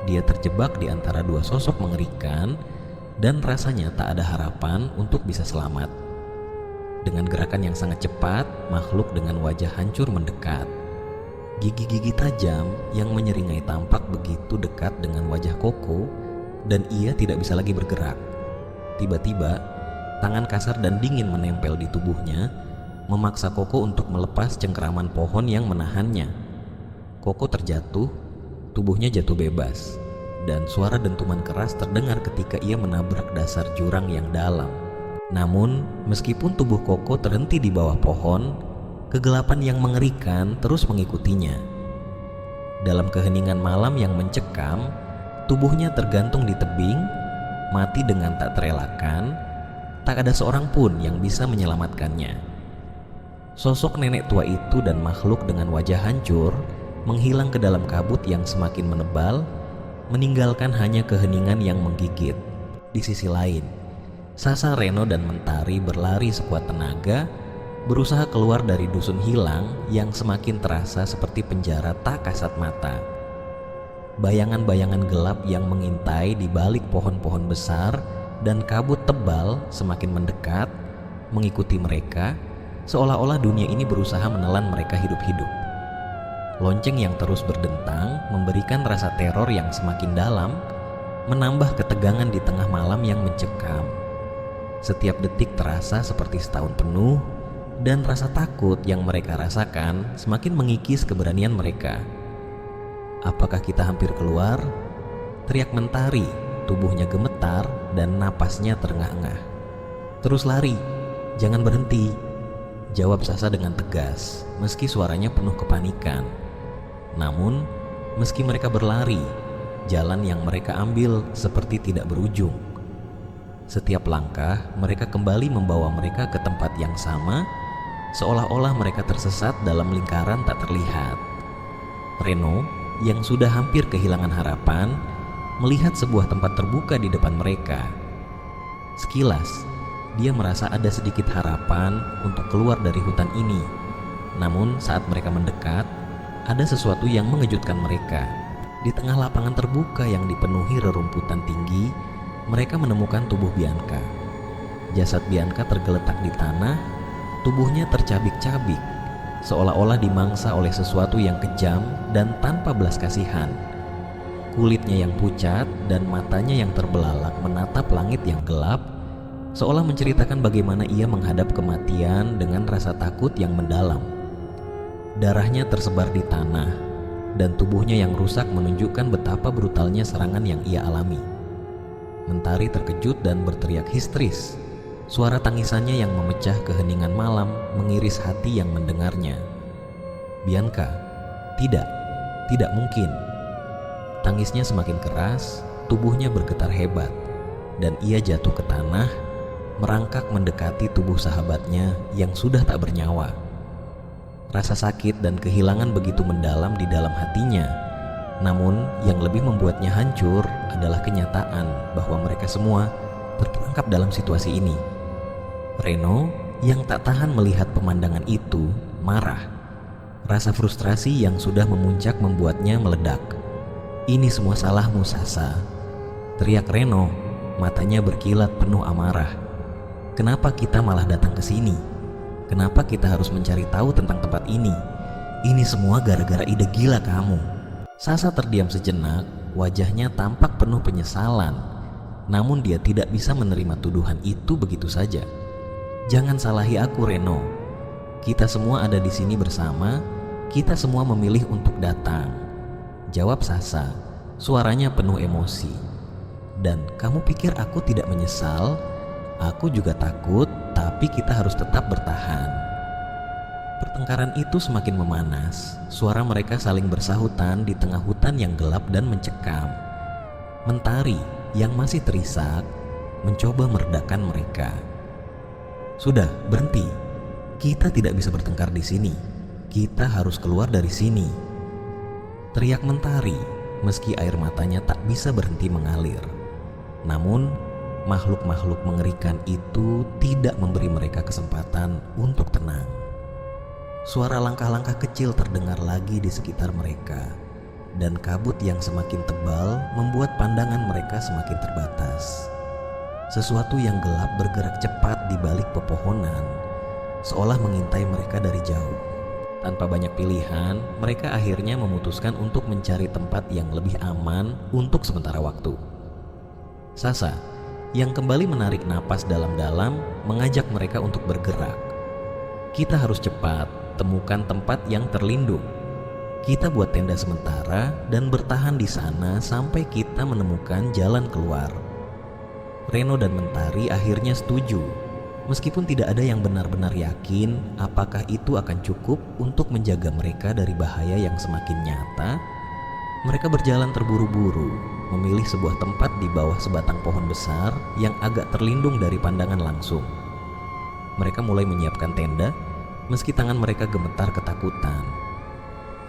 Dia terjebak di antara dua sosok mengerikan, dan rasanya tak ada harapan untuk bisa selamat. Dengan gerakan yang sangat cepat, makhluk dengan wajah hancur mendekat. Gigi-gigi tajam yang menyeringai tampak begitu dekat dengan wajah Koko, dan ia tidak bisa lagi bergerak. Tiba-tiba, tangan kasar dan dingin menempel di tubuhnya, memaksa Koko untuk melepas cengkeraman pohon yang menahannya. Koko terjatuh, tubuhnya jatuh bebas, dan suara dentuman keras terdengar ketika ia menabrak dasar jurang yang dalam. Namun, meskipun tubuh Koko terhenti di bawah pohon, kegelapan yang mengerikan terus mengikutinya. Dalam keheningan malam yang mencekam, tubuhnya tergantung di tebing, mati dengan tak terelakkan. Tak ada seorang pun yang bisa menyelamatkannya. Sosok nenek tua itu dan makhluk dengan wajah hancur menghilang ke dalam kabut yang semakin menebal, meninggalkan hanya keheningan yang menggigit. Di sisi lain, Sasa, Reno, dan Mentari berlari sekuat tenaga, berusaha keluar dari dusun hilang yang semakin terasa seperti penjara tak kasat mata. Bayangan-bayangan gelap yang mengintai di balik pohon-pohon besar dan kabut tebal semakin mendekat, mengikuti mereka, seolah-olah dunia ini berusaha menelan mereka hidup-hidup. Lonceng yang terus berdentang memberikan rasa teror yang semakin dalam, menambah ketegangan di tengah malam yang mencekam. Setiap detik terasa seperti setahun penuh, dan rasa takut yang mereka rasakan semakin mengikis keberanian mereka. "Apakah kita hampir keluar?" teriak Mentari, tubuhnya gemetar dan napasnya terengah-engah. "Terus lari, jangan berhenti," jawab Sasa dengan tegas, meski suaranya penuh kepanikan. Namun, meski mereka berlari, jalan yang mereka ambil seperti tidak berujung. Setiap langkah mereka kembali membawa mereka ke tempat yang sama, seolah-olah mereka tersesat dalam lingkaran tak terlihat. Reno, yang sudah hampir kehilangan harapan, melihat sebuah tempat terbuka di depan mereka. Sekilas, dia merasa ada sedikit harapan untuk keluar dari hutan ini. Namun saat mereka mendekat, ada sesuatu yang mengejutkan mereka. Di tengah lapangan terbuka yang dipenuhi rerumputan tinggi, mereka menemukan tubuh Bianca. Jasad Bianca tergeletak di tanah, tubuhnya tercabik-cabik, seolah-olah dimangsa oleh sesuatu yang kejam dan tanpa belas kasihan. Kulitnya yang pucat dan matanya yang terbelalak menatap langit yang gelap, seolah menceritakan bagaimana ia menghadap kematian dengan rasa takut yang mendalam. Darahnya tersebar di tanah, dan tubuhnya yang rusak menunjukkan betapa brutalnya serangan yang ia alami. Mentari terkejut dan berteriak histeris. Suara tangisannya yang memecah keheningan malam mengiris hati yang mendengarnya. "Bianca, tidak mungkin." Tangisnya semakin keras, tubuhnya bergetar hebat, dan ia jatuh ke tanah, merangkak mendekati tubuh sahabatnya yang sudah tak bernyawa. Rasa sakit dan kehilangan begitu mendalam di dalam hatinya. Namun yang lebih membuatnya hancur adalah kenyataan bahwa mereka semua terperangkap dalam situasi ini. Reno yang tak tahan melihat pemandangan itu marah. Rasa frustrasi yang sudah memuncak membuatnya meledak. "Ini semua salahmu, Sasa," teriak Reno, matanya berkilat penuh amarah. "Kenapa kita malah datang ke sini? Kenapa kita harus mencari tahu tentang tempat ini? Ini semua gara-gara ide gila kamu." Sasa terdiam sejenak, wajahnya tampak penuh penyesalan. Namun dia tidak bisa menerima tuduhan itu begitu saja. "Jangan salahi aku, Reno. Kita semua ada di sini bersama. Kita semua memilih untuk datang," jawab Sasa, suaranya penuh emosi. "Dan kamu pikir aku tidak menyesal? Aku juga takut, tapi kita harus tetap bertahan." Pertengkaran itu semakin memanas. Suara mereka saling bersahutan di tengah hutan yang gelap dan mencekam. Mentari yang masih terisak mencoba meredakan mereka. "Sudah, berhenti. Kita tidak bisa bertengkar di sini. Kita harus keluar dari sini," teriak Mentari, meski air matanya tak bisa berhenti mengalir. Namun makhluk-makhluk mengerikan itu tidak memberi mereka kesempatan untuk tenang. Suara langkah-langkah kecil terdengar lagi di sekitar mereka, dan kabut yang semakin tebal membuat pandangan mereka semakin terbatas. Sesuatu yang gelap bergerak cepat di balik pepohonan, seolah mengintai mereka dari jauh. Tanpa banyak pilihan, mereka akhirnya memutuskan untuk mencari tempat yang lebih aman untuk sementara waktu. Sasa yang kembali menarik napas dalam-dalam mengajak mereka untuk bergerak. "Kita harus cepat temukan tempat yang terlindung. Kita buat tenda sementara dan bertahan di sana sampai kita menemukan jalan keluar." Reno dan Mentari akhirnya setuju, meskipun tidak ada yang benar-benar yakin apakah itu akan cukup untuk menjaga mereka dari bahaya yang semakin nyata. Mereka berjalan terburu-buru, memilih sebuah tempat di bawah sebatang pohon besar yang agak terlindung dari pandangan langsung. Mereka mulai menyiapkan tenda, meski tangan mereka gemetar ketakutan.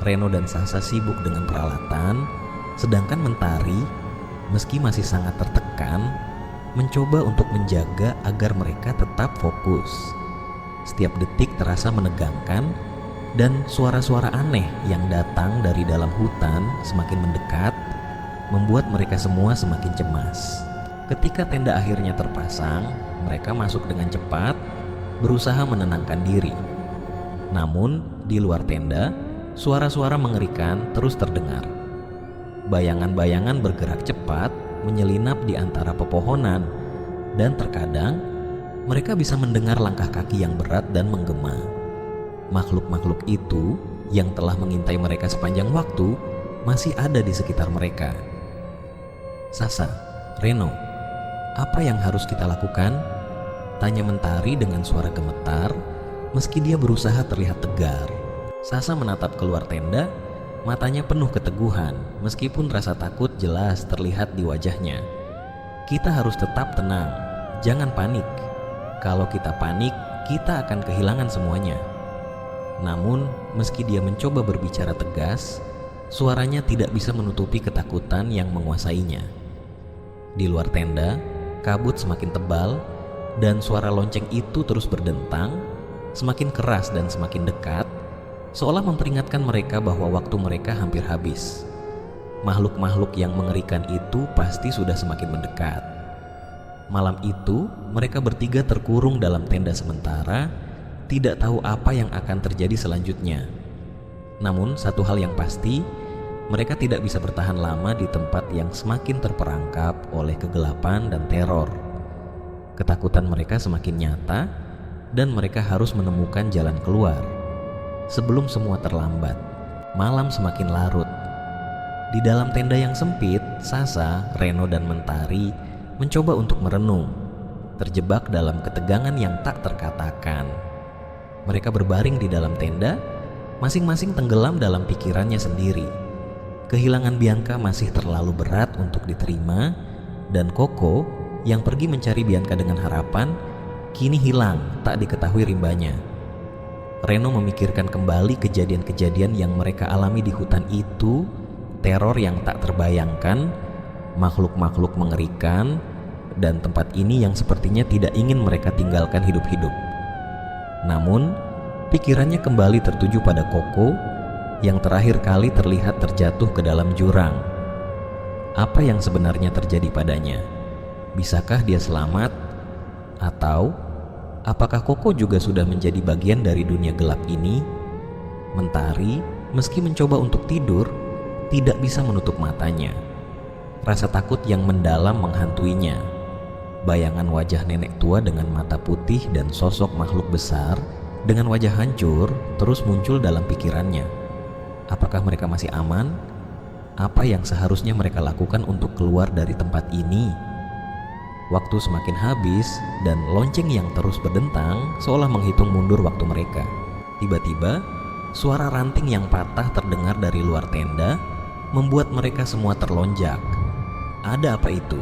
Reno dan Sasa sibuk dengan peralatan, sedangkan Mentari, meski masih sangat tertekan, mencoba untuk menjaga agar mereka tetap fokus. Setiap detik terasa menegangkan, dan suara-suara aneh yang datang dari dalam hutan semakin mendekat, membuat mereka semua semakin cemas. Ketika tenda akhirnya terpasang, mereka masuk dengan cepat, berusaha menenangkan diri. Namun di luar tenda, suara-suara mengerikan terus terdengar. Bayangan-bayangan bergerak cepat menyelinap di antara pepohonan, dan terkadang mereka bisa mendengar langkah kaki yang berat dan menggema. Makhluk-makhluk itu yang telah mengintai mereka sepanjang waktu masih ada di sekitar mereka. "Sasa, Reno, apa yang harus kita lakukan?" Tanya Mentari dengan suara gemetar, meski dia berusaha terlihat tegar. Sasa menatap keluar tenda, matanya penuh keteguhan, meskipun rasa takut jelas terlihat di wajahnya. Kita harus tetap tenang, jangan panik. Kalau kita panik, kita akan kehilangan semuanya. Namun, meski dia mencoba berbicara tegas, suaranya tidak bisa menutupi ketakutan yang menguasainya. Di luar tenda, kabut semakin tebal, dan suara lonceng itu terus berdentang, semakin keras dan semakin dekat, seolah memperingatkan mereka bahwa waktu mereka hampir habis. Makhluk-makhluk yang mengerikan itu pasti sudah semakin mendekat. Malam itu, mereka bertiga terkurung dalam tenda sementara, tidak tahu apa yang akan terjadi selanjutnya. Namun, satu hal yang pasti, mereka tidak bisa bertahan lama di tempat yang semakin terperangkap oleh kegelapan dan teror. Ketakutan mereka semakin nyata, dan mereka harus menemukan jalan keluar. Sebelum semua terlambat, malam semakin larut. Di dalam tenda yang sempit, Sasa, Reno, dan Mentari mencoba untuk merenung, terjebak dalam ketegangan yang tak terkatakan. Mereka berbaring di dalam tenda, masing-masing tenggelam dalam pikirannya sendiri. Kehilangan Bianca masih terlalu berat untuk diterima, dan Koko yang pergi mencari Bianca dengan harapan kini hilang, tak diketahui rimbanya. Reno memikirkan kembali kejadian-kejadian yang mereka alami di hutan itu, teror yang tak terbayangkan, makhluk-makhluk mengerikan, dan tempat ini yang sepertinya tidak ingin mereka tinggalkan hidup-hidup. Namun, pikirannya kembali tertuju pada Koko yang terakhir kali terlihat terjatuh ke dalam jurang. Apa yang sebenarnya terjadi padanya? Bisakah dia selamat? Atau apakah Koko juga sudah menjadi bagian dari dunia gelap ini? Mentari, meski mencoba untuk tidur, tidak bisa menutup matanya. Rasa takut yang mendalam menghantuinya. Bayangan wajah nenek tua dengan mata putih dan sosok makhluk besar dengan wajah hancur terus muncul dalam pikirannya. Apakah mereka masih aman? Apa yang seharusnya mereka lakukan untuk keluar dari tempat ini? Waktu semakin habis dan lonceng yang terus berdentang seolah menghitung mundur waktu mereka. Tiba-tiba, suara ranting yang patah terdengar dari luar tenda, membuat mereka semua terlonjak. Ada apa itu?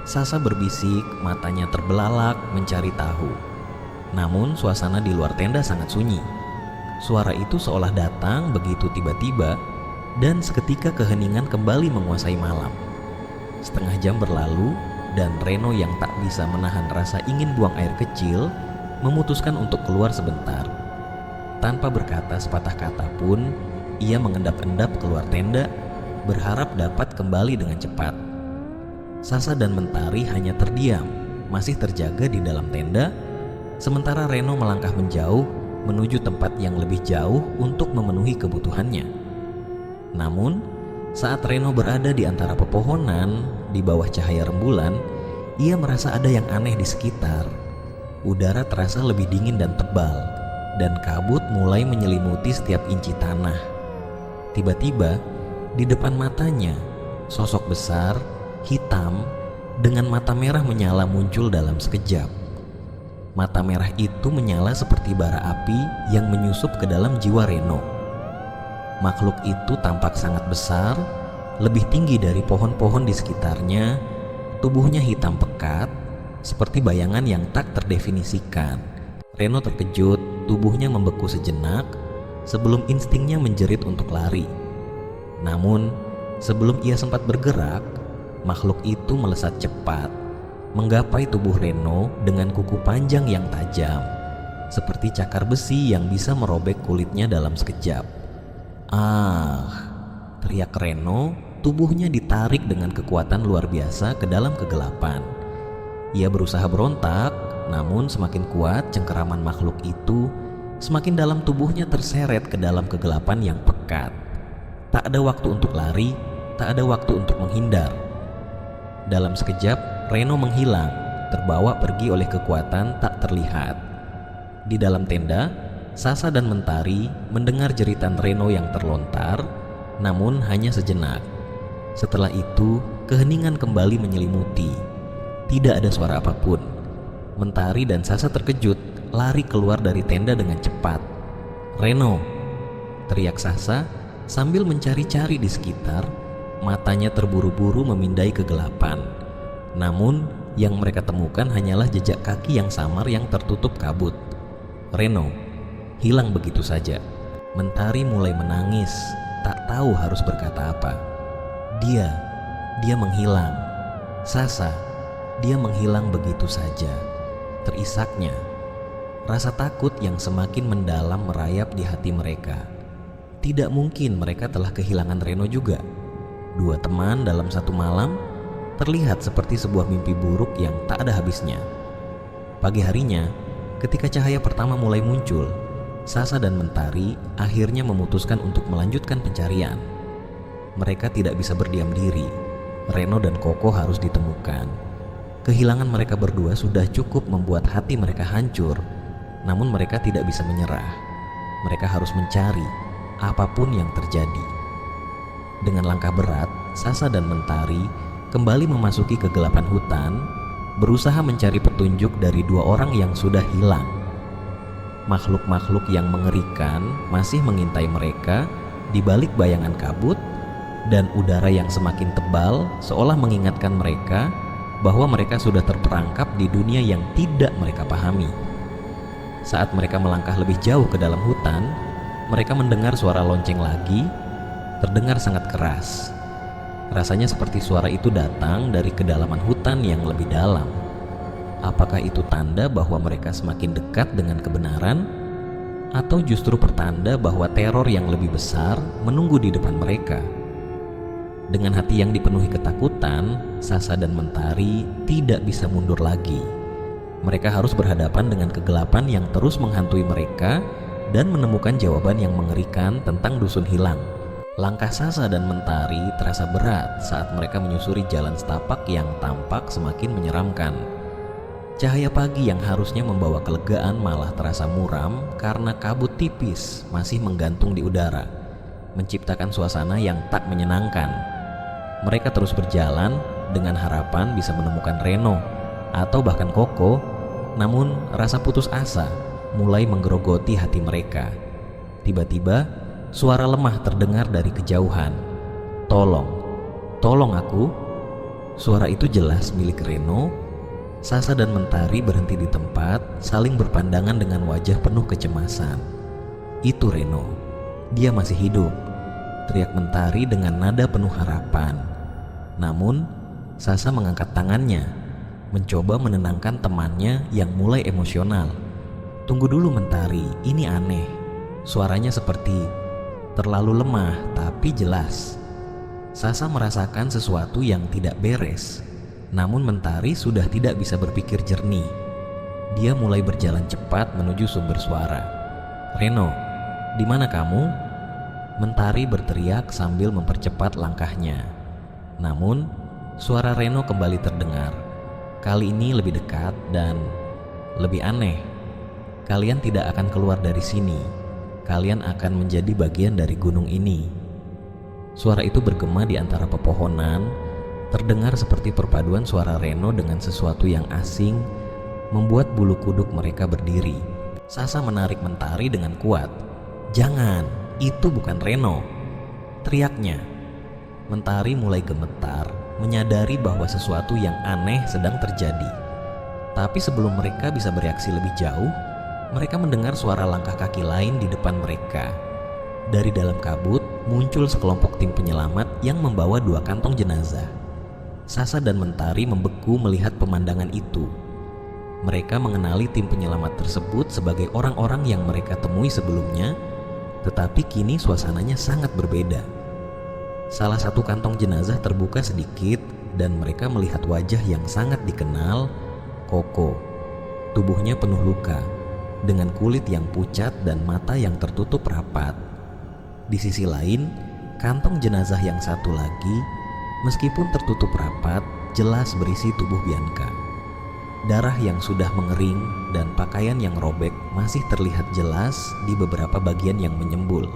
Sasa berbisik, matanya terbelalak mencari tahu. Namun suasana di luar tenda sangat sunyi. Suara itu seolah datang begitu tiba-tiba, dan seketika keheningan kembali menguasai malam. Setengah jam berlalu, dan Reno yang tak bisa menahan rasa ingin buang air kecil memutuskan untuk keluar sebentar. Tanpa berkata sepatah kata pun, ia mengendap-endap keluar tenda, berharap dapat kembali dengan cepat. Sasa dan Mentari hanya terdiam, masih terjaga di dalam tenda, sementara Reno melangkah menjauh menuju tempat yang lebih jauh untuk memenuhi kebutuhannya. Namun, saat Reno berada di antara pepohonan di bawah cahaya rembulan, ia merasa ada yang aneh di sekitar. Udara terasa lebih dingin dan tebal, dan kabut mulai menyelimuti setiap inci tanah. Tiba-tiba, di depan matanya, sosok besar, hitam, dengan mata merah menyala muncul dalam sekejap. Mata merah itu menyala seperti bara api yang menyusup ke dalam jiwa Reno. Makhluk itu tampak sangat besar, lebih tinggi dari pohon-pohon di sekitarnya. Tubuhnya hitam pekat, seperti bayangan yang tak terdefinisikan. Reno terkejut, tubuhnya membeku sejenak sebelum instingnya menjerit untuk lari. Namun, sebelum ia sempat bergerak, makhluk itu melesat cepat, menggapai tubuh Reno dengan kuku panjang yang tajam, seperti cakar besi yang bisa merobek kulitnya dalam sekejap. "Ah!" teriak Reno, tubuhnya ditarik dengan kekuatan luar biasa ke dalam kegelapan. Ia berusaha berontak, namun semakin kuat cengkeraman makhluk itu, semakin dalam tubuhnya terseret ke dalam kegelapan yang pekat. Tak ada waktu untuk lari, tak ada waktu untuk menghindar. Dalam sekejap, Reno menghilang, terbawa pergi oleh kekuatan tak terlihat. Di dalam tenda, Sasa dan Mentari mendengar jeritan Reno yang terlontar, namun hanya sejenak. Setelah itu, keheningan kembali menyelimuti. Tidak ada suara apapun. Mentari dan Sasa terkejut, lari keluar dari tenda dengan cepat. "Reno!" teriak Sasa sambil mencari-cari di sekitar. Matanya terburu-buru memindai kegelapan. Namun yang mereka temukan hanyalah jejak kaki yang samar yang tertutup kabut. Reno hilang begitu saja. Mentari mulai menangis, tak tahu harus berkata apa. Dia menghilang. Sasa, dia menghilang begitu saja. Terisaknya. Rasa takut yang semakin mendalam merayap di hati mereka. Tidak mungkin mereka telah kehilangan Reno juga. Dua teman dalam satu malam terlihat seperti sebuah mimpi buruk yang tak ada habisnya. Pagi harinya, ketika cahaya pertama mulai muncul, Sasa dan Mentari akhirnya memutuskan untuk melanjutkan pencarian. Mereka tidak bisa berdiam diri. Reno dan Koko harus ditemukan. Kehilangan mereka berdua sudah cukup membuat hati mereka hancur. Namun mereka tidak bisa menyerah. Mereka harus mencari apapun yang terjadi. Dengan langkah berat, Sasa dan Mentari kembali memasuki kegelapan hutan, berusaha mencari petunjuk dari dua orang yang sudah hilang. Makhluk-makhluk yang mengerikan masih mengintai mereka di balik bayangan kabut, dan udara yang semakin tebal seolah mengingatkan mereka bahwa mereka sudah terperangkap di dunia yang tidak mereka pahami. Saat mereka melangkah lebih jauh ke dalam hutan, mereka mendengar suara lonceng lagi, terdengar sangat keras. Rasanya seperti suara itu datang dari kedalaman hutan yang lebih dalam. Apakah itu tanda bahwa mereka semakin dekat dengan kebenaran, atau justru pertanda bahwa teror yang lebih besar menunggu di depan mereka? Dengan hati yang dipenuhi ketakutan, Sasa dan Mentari tidak bisa mundur lagi. Mereka harus berhadapan dengan kegelapan yang terus menghantui mereka dan menemukan jawaban yang mengerikan tentang dusun hilang. Langkah Sasa dan Mentari terasa berat saat mereka menyusuri jalan setapak yang tampak semakin menyeramkan. Cahaya pagi yang harusnya membawa kelegaan malah terasa muram karena kabut tipis masih menggantung di udara, menciptakan suasana yang tak menyenangkan. Mereka terus berjalan dengan harapan bisa menemukan Reno atau bahkan Koko, namun rasa putus asa mulai menggerogoti hati mereka. Tiba-tiba suara lemah terdengar dari kejauhan. Tolong aku." Suara itu jelas milik Reno. Sasa dan Mentari berhenti di tempat, saling berpandangan dengan wajah penuh kecemasan. "Itu Reno, dia masih hidup," teriak Mentari dengan nada penuh harapan. Namun Sasa mengangkat tangannya, mencoba menenangkan temannya yang mulai emosional. "Tunggu dulu Mentari, ini aneh." Suaranya seperti terlalu lemah tapi jelas. Sasa merasakan sesuatu yang tidak beres. Namun Mentari sudah tidak bisa berpikir jernih. Dia mulai berjalan cepat menuju sumber suara. "Reno, di mana kamu?" Mentari berteriak sambil mempercepat langkahnya. Namun suara Reno kembali terdengar. Kali ini lebih dekat dan lebih aneh. "Kalian tidak akan keluar dari sini. Kalian akan menjadi bagian dari gunung ini." Suara itu bergema di antara pepohonan, terdengar seperti perpaduan suara Reno dengan sesuatu yang asing, membuat bulu kuduk mereka berdiri. Sasa menarik Mentari dengan kuat. "Jangan, itu bukan Reno," teriaknya. Mentari mulai gemetar, menyadari bahwa sesuatu yang aneh sedang terjadi. Tapi sebelum mereka bisa bereaksi lebih jauh, mereka mendengar suara langkah kaki lain di depan mereka. Dari dalam kabut muncul sekelompok tim penyelamat yang membawa 2 kantong jenazah. Sasa dan Mentari membeku melihat pemandangan itu. Mereka mengenali tim penyelamat tersebut sebagai orang-orang yang mereka temui sebelumnya, tetapi kini suasananya sangat berbeda. Salah satu kantong jenazah terbuka sedikit dan mereka melihat wajah yang sangat dikenal, Koko. Tubuhnya penuh luka, dengan kulit yang pucat dan mata yang tertutup rapat. Di sisi lain, kantong jenazah yang satu lagi, meskipun tertutup rapat, jelas berisi tubuh Bianca. Darah yang sudah mengering dan pakaian yang robek masih terlihat jelas di beberapa bagian yang menyembul.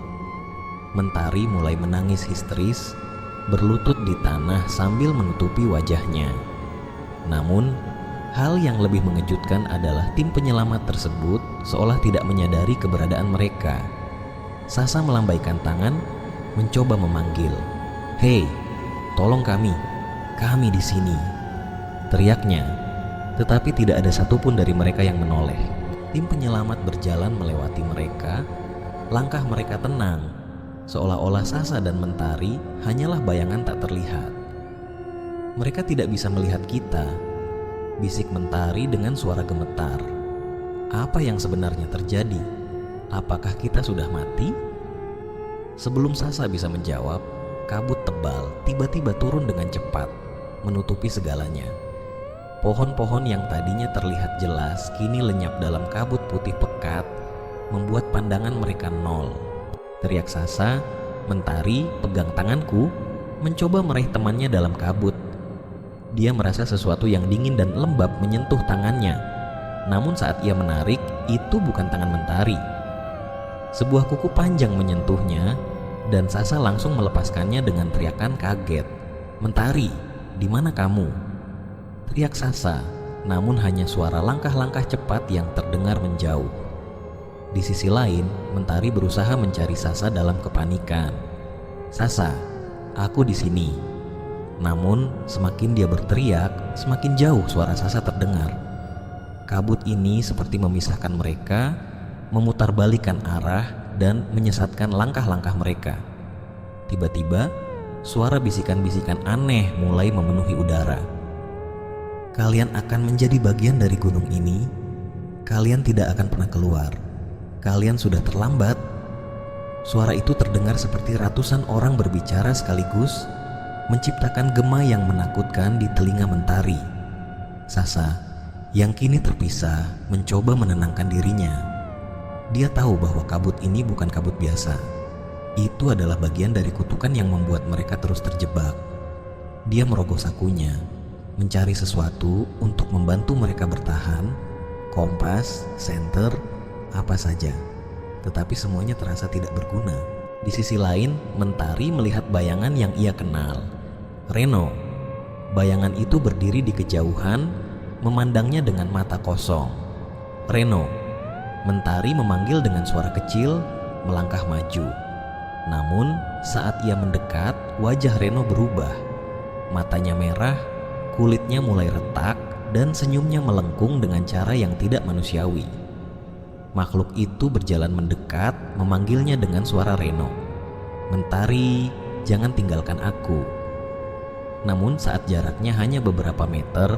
Mentari mulai menangis histeris, berlutut di tanah sambil menutupi wajahnya. Namun, Hal yang lebih mengejutkan adalah tim penyelamat tersebut seolah tidak menyadari keberadaan mereka. Sasa melambaikan tangan, mencoba memanggil, "Hei, tolong kami di sini," teriaknya. Tetapi tidak ada satupun dari mereka yang menoleh. Tim penyelamat berjalan melewati mereka. Langkah mereka tenang, seolah-olah Sasa dan Mentari hanyalah bayangan tak terlihat. "Mereka tidak bisa melihat kita," bisik Mentari dengan suara gemetar. "Apa yang sebenarnya terjadi? Apakah kita sudah mati?" Sebelum Sasa bisa menjawab, kabut tebal tiba-tiba turun dengan cepat, menutupi segalanya. Pohon-pohon yang tadinya terlihat jelas kini lenyap dalam kabut putih pekat, membuat pandangan mereka nol. Teriak Sasa, "Mentari, pegang tanganku," mencoba meraih temannya dalam kabut. Dia merasa sesuatu yang dingin dan lembab menyentuh tangannya. Namun saat ia menarik, itu bukan tangan Mentari. Sebuah kuku panjang menyentuhnya, dan Sasa langsung melepaskannya dengan teriakan kaget. "Mentari, di mana kamu?" teriak Sasa, namun hanya suara langkah-langkah cepat yang terdengar menjauh. Di sisi lain, Mentari berusaha mencari Sasa dalam kepanikan. "Sasa, aku di sini." Namun, semakin dia berteriak, semakin jauh suara Sasa terdengar. Kabut ini seperti memisahkan mereka, memutarbalikkan arah, dan menyesatkan langkah-langkah mereka. Tiba-tiba, suara bisikan-bisikan aneh mulai memenuhi udara. "Kalian akan menjadi bagian dari gunung ini. Kalian tidak akan pernah keluar. Kalian sudah terlambat." Suara itu terdengar seperti ratusan orang berbicara sekaligus, menciptakan gema yang menakutkan di telinga Mentari. Sasa, yang kini terpisah, mencoba menenangkan dirinya. Dia tahu bahwa kabut ini bukan kabut biasa. Itu adalah bagian dari kutukan yang membuat mereka terus terjebak. Dia merogoh sakunya, mencari sesuatu untuk membantu mereka bertahan, kompas, senter, apa saja. Tetapi semuanya terasa tidak berguna. Di sisi lain, Mentari melihat bayangan yang ia kenal, Reno. Bayangan itu berdiri di kejauhan, memandangnya dengan mata kosong. "Reno." Mentari memanggil dengan suara kecil, melangkah maju. Namun saat ia mendekat, wajah Reno berubah. Matanya merah, kulitnya mulai retak, dan senyumnya melengkung dengan cara yang tidak manusiawi. Makhluk itu berjalan mendekat, memanggilnya dengan suara Reno. "Mentari, jangan tinggalkan aku." Namun saat jaraknya hanya beberapa meter,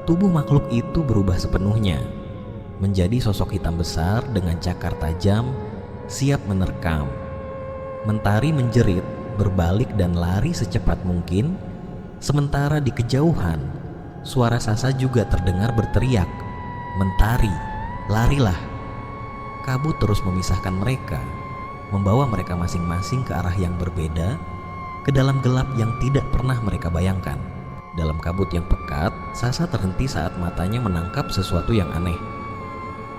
tubuh makhluk itu berubah sepenuhnya, menjadi sosok hitam besar dengan cakar tajam, siap menerkam. Mentari menjerit, berbalik dan lari secepat mungkin. Sementara di kejauhan, suara Sasa juga terdengar berteriak, "Mentari, larilah!" Kabut terus memisahkan mereka, membawa mereka masing-masing ke arah yang berbeda, ke dalam gelap yang tidak pernah mereka bayangkan. Dalam kabut yang pekat, Sasa terhenti saat matanya menangkap sesuatu yang aneh.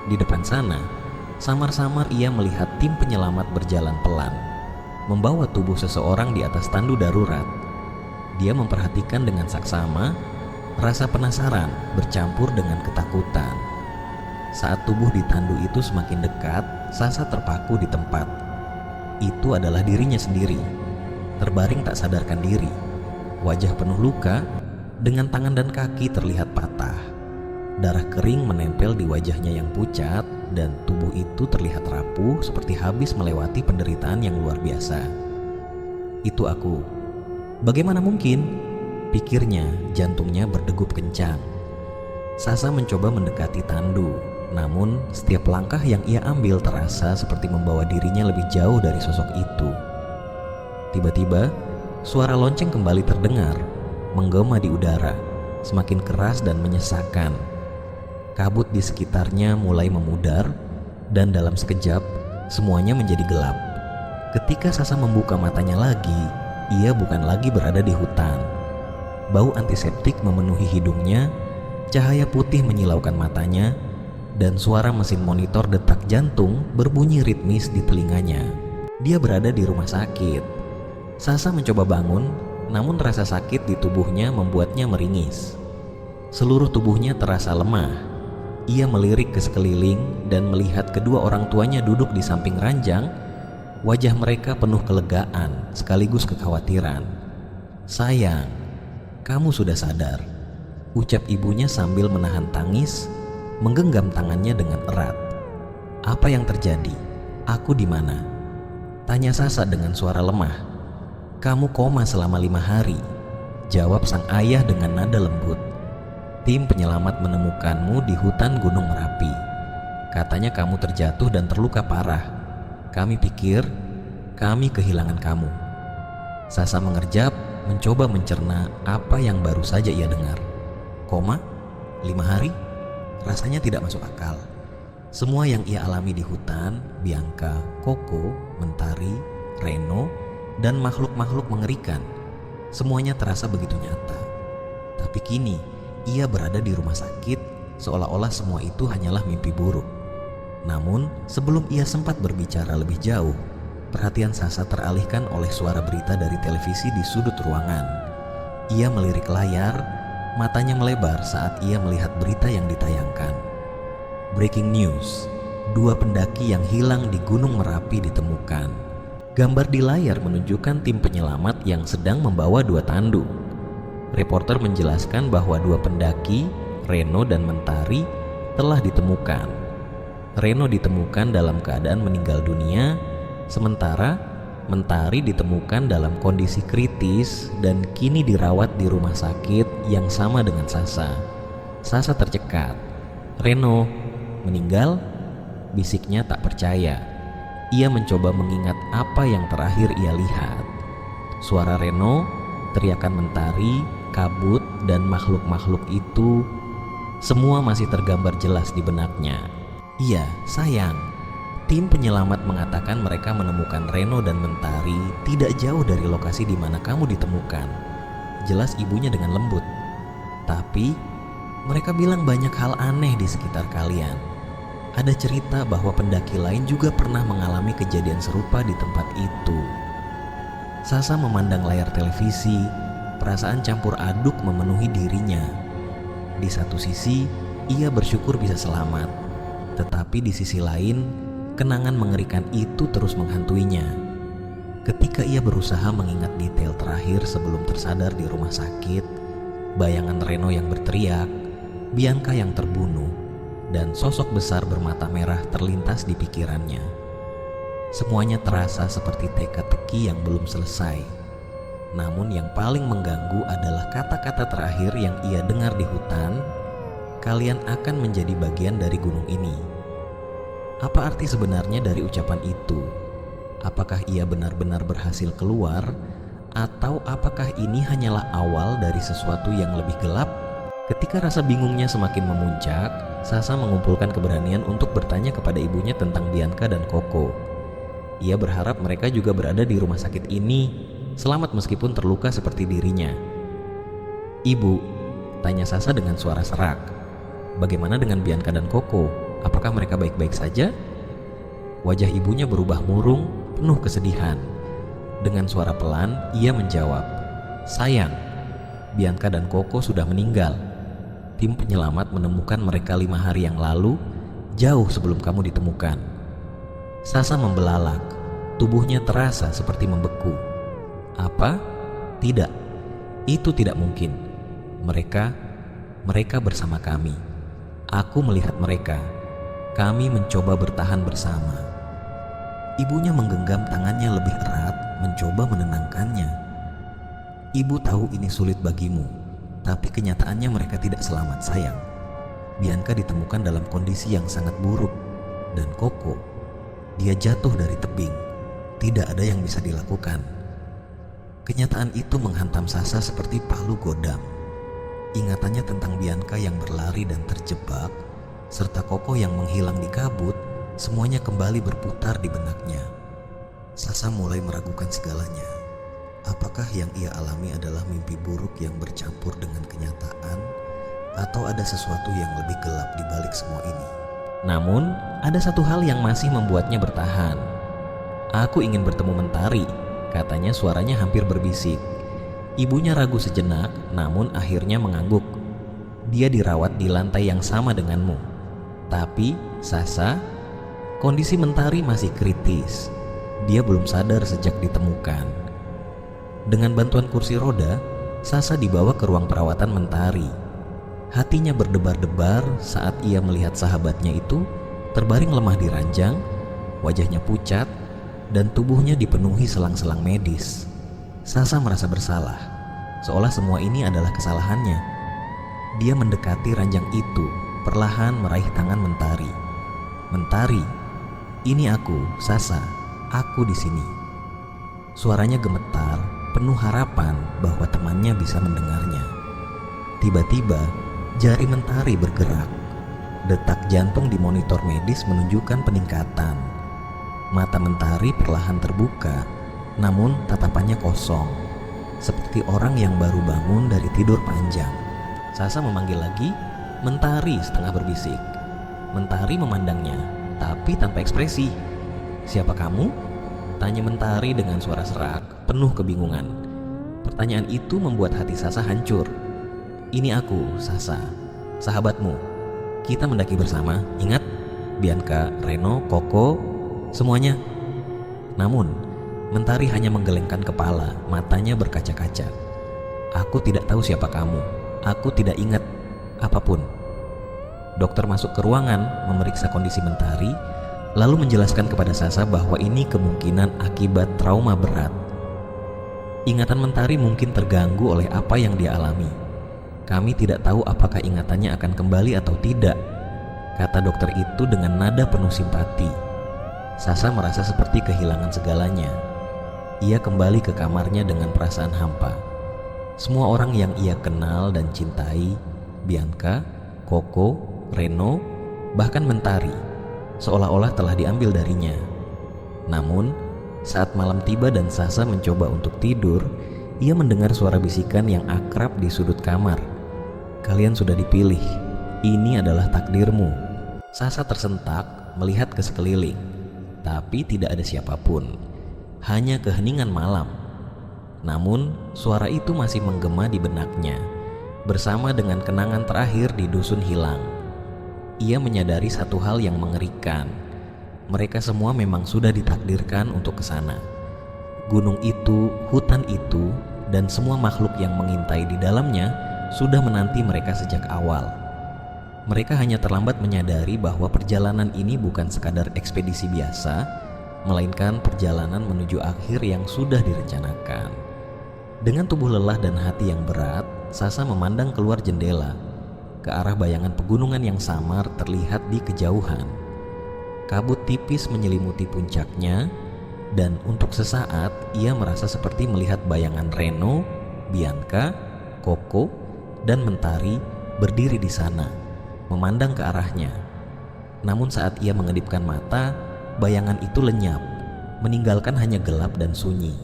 Di depan sana, samar-samar ia melihat tim penyelamat berjalan pelan, membawa tubuh seseorang di atas tandu darurat. Dia memperhatikan dengan saksama, rasa penasaran bercampur dengan ketakutan. Saat tubuh di tandu itu semakin dekat, Sasa terpaku di tempat. Itu adalah dirinya sendiri, terbaring tak sadarkan diri. Wajah penuh luka, dengan tangan dan kaki terlihat patah. Darah kering menempel di wajahnya yang pucat, dan tubuh itu terlihat rapuh seperti habis melewati penderitaan yang luar biasa. "Itu aku." "Bagaimana mungkin?" pikirnya, jantungnya berdegup kencang. Sasa mencoba mendekati tandu, namun setiap langkah yang ia ambil terasa seperti membawa dirinya lebih jauh dari sosok itu. Tiba-tiba, suara lonceng kembali terdengar, menggema di udara, semakin keras dan menyesakkan. Kabut di sekitarnya mulai memudar, dan dalam sekejap semuanya menjadi gelap. Ketika Sasa membuka matanya lagi, ia bukan lagi berada di hutan. Bau antiseptik memenuhi hidungnya, cahaya putih menyilaukan matanya, dan suara mesin monitor detak jantung berbunyi ritmis di telinganya. Dia berada di rumah sakit. Sasa mencoba bangun, namun rasa sakit di tubuhnya membuatnya meringis. Seluruh tubuhnya terasa lemah. Ia melirik ke sekeliling dan melihat kedua orang tuanya duduk di samping ranjang. Wajah mereka penuh kelegaan sekaligus kekhawatiran. "Sayang, kamu sudah sadar," ucap ibunya sambil menahan tangis, menggenggam tangannya dengan erat. "Apa yang terjadi? Aku di mana?" tanya Sasa dengan suara lemah. "Kamu koma selama 5 hari," jawab sang ayah dengan nada lembut. "Tim penyelamat menemukanmu di hutan Gunung Merapi. Katanya kamu terjatuh dan terluka parah. Kami pikir kami kehilangan kamu." Sasa mengerjap, mencoba mencerna apa yang baru saja ia dengar. Koma? 5 hari? Rasanya tidak masuk akal. Semua yang ia alami di hutan, Bianca, Koko, Mentari, Reno, dan makhluk-makhluk mengerikan, semuanya terasa begitu nyata. Tapi kini ia berada di rumah sakit, seolah-olah semua itu hanyalah mimpi buruk. Namun sebelum ia sempat berbicara lebih jauh, perhatian Sasa teralihkan oleh suara berita dari televisi di sudut ruangan. Ia melirik layar, matanya melebar saat ia melihat berita yang ditayangkan. Breaking news, 2 pendaki yang hilang di Gunung Merapi ditemukan. Gambar di layar menunjukkan tim penyelamat yang sedang membawa 2 tandu. Reporter menjelaskan bahwa 2 pendaki, Reno dan Mentari, telah ditemukan. Reno ditemukan dalam keadaan meninggal dunia, sementara Mentari ditemukan dalam kondisi kritis dan kini dirawat di rumah sakit yang sama dengan Sasa. Sasa tercekat. "Reno meninggal?" bisiknya tak percaya. Ia mencoba mengingat apa yang terakhir ia lihat. Suara Reno, teriakan Mentari, kabut, dan makhluk-makhluk itu semua masih tergambar jelas di benaknya. "Iya, sayang. Tim penyelamat mengatakan mereka menemukan Reno dan Mentari tidak jauh dari lokasi di mana kamu ditemukan," jelas ibunya dengan lembut. "Tapi mereka bilang banyak hal aneh di sekitar kalian. Ada cerita bahwa pendaki lain juga pernah mengalami kejadian serupa di tempat itu." Sasa memandang layar televisi, perasaan campur aduk memenuhi dirinya. Di satu sisi, ia bersyukur bisa selamat, tetapi di sisi lain, kenangan mengerikan itu terus menghantuinya. Ketika ia berusaha mengingat detail terakhir sebelum tersadar di rumah sakit, bayangan Reno yang berteriak, Bianca yang terbunuh, dan sosok besar bermata merah terlintas di pikirannya. Semuanya terasa seperti teka-teki yang belum selesai. Namun yang paling mengganggu adalah kata-kata terakhir yang ia dengar di hutan, "Kalian akan menjadi bagian dari gunung ini." Apa arti sebenarnya dari ucapan itu? Apakah ia benar-benar berhasil keluar, atau apakah ini hanyalah awal dari sesuatu yang lebih gelap? Ketika rasa bingungnya semakin memuncak, Sasa mengumpulkan keberanian untuk bertanya kepada ibunya tentang Bianca dan Koko. Ia berharap mereka juga berada di rumah sakit ini, selamat meskipun terluka seperti dirinya. "Ibu," tanya Sasa dengan suara serak, "bagaimana dengan Bianca dan Koko? Apakah mereka baik-baik saja?" Wajah ibunya berubah murung, penuh kesedihan. Dengan suara pelan, ia menjawab, "Sayang, Bianca dan Koko sudah meninggal. Tim penyelamat menemukan mereka 5 hari yang lalu, jauh sebelum kamu ditemukan." Sasa membelalak, tubuhnya terasa seperti membeku. "Apa? Tidak, itu tidak mungkin. Mereka bersama kami. Aku melihat mereka. Kami mencoba bertahan bersama." Ibunya menggenggam tangannya lebih erat, mencoba menenangkannya. "Ibu tahu ini sulit bagimu, tapi kenyataannya mereka tidak selamat, sayang. Bianca ditemukan dalam kondisi yang sangat buruk, dan Koko, dia jatuh dari tebing. Tidak ada yang bisa dilakukan." Kenyataan itu menghantam Sasa seperti palu godam. Ingatannya tentang Bianca yang berlari dan terjebak, serta Koko yang menghilang di kabut, semuanya kembali berputar di benaknya. Sasa mulai meragukan segalanya. Apakah yang ia alami adalah mimpi buruk yang bercampur dengan kenyataan, atau ada sesuatu yang lebih gelap di balik semua ini? Namun, ada satu hal yang masih membuatnya bertahan. "Aku ingin bertemu Mentari," katanya, suaranya hampir berbisik. Ibunya ragu sejenak, namun akhirnya mengangguk. dia dirawat di lantai yang sama denganmu. Tapi, Sasa, kondisi Mentari masih kritis. Dia belum sadar sejak ditemukan. Dengan bantuan kursi roda, Sasa dibawa ke ruang perawatan Mentari. Hatinya berdebar-debar saat ia melihat sahabatnya itu terbaring lemah di ranjang, wajahnya pucat, dan tubuhnya dipenuhi selang-selang medis. Sasa merasa bersalah, seolah semua ini adalah kesalahannya. Dia mendekati ranjang itu, perlahan meraih tangan Mentari. "Mentari, ini aku, Sasa. Aku di sini." Suaranya gemetar, penuh harapan bahwa temannya bisa mendengarnya. Tiba-tiba, jari Mentari bergerak. Detak jantung di monitor medis menunjukkan peningkatan. Mata Mentari perlahan terbuka, namun tatapannya kosong, seperti orang yang baru bangun dari tidur panjang. Sasa memanggil lagi, "Mentari," setengah berbisik. Mentari memandangnya, tapi tanpa ekspresi. "Siapa kamu?" tanya Mentari dengan suara serak, penuh kebingungan. Pertanyaan itu membuat hati Sasa hancur. "Ini aku, Sasa, sahabatmu. Kita mendaki bersama, ingat? Bianca, Reno, Koko, semuanya." Namun, Mentari hanya menggelengkan kepala, matanya berkaca-kaca. "Aku tidak tahu siapa kamu. Aku tidak ingat apapun." Dokter masuk ke ruangan, memeriksa kondisi Mentari, lalu menjelaskan kepada Sasa bahwa ini kemungkinan akibat trauma berat. Ingatan Mentari mungkin terganggu oleh apa yang dia alami. "Kami tidak tahu apakah ingatannya akan kembali atau tidak," kata dokter itu dengan nada penuh simpati. Sasa merasa seperti kehilangan segalanya. Ia kembali ke kamarnya dengan perasaan hampa. Semua orang yang ia kenal dan cintai, Bianca, Koko, Reno, bahkan Mentari, seolah-olah telah diambil darinya. Namun, saat malam tiba dan Sasa mencoba untuk tidur, ia mendengar suara bisikan yang akrab di sudut kamar. "Kalian sudah dipilih. Ini adalah takdirmu." Sasa tersentak melihat ke sekeliling, tapi tidak ada siapapun. Hanya keheningan malam. Namun, suara itu masih menggema di benaknya, bersama dengan kenangan terakhir di dusun hilang. Ia menyadari satu hal yang mengerikan. Mereka semua memang sudah ditakdirkan untuk ke sana. Gunung itu, hutan itu, dan semua makhluk yang mengintai di dalamnya sudah menanti mereka sejak awal. Mereka hanya terlambat menyadari bahwa perjalanan ini bukan sekadar ekspedisi biasa, melainkan perjalanan menuju akhir yang sudah direncanakan. Dengan tubuh lelah dan hati yang berat, Sasa memandang keluar jendela, ke arah bayangan pegunungan yang samar terlihat di kejauhan. Kabut tipis menyelimuti puncaknya, dan untuk sesaat ia merasa seperti melihat bayangan Reno, Bianca, Koko, dan Mentari berdiri di sana, memandang ke arahnya. Namun saat ia mengedipkan mata, bayangan itu lenyap, meninggalkan hanya gelap dan sunyi.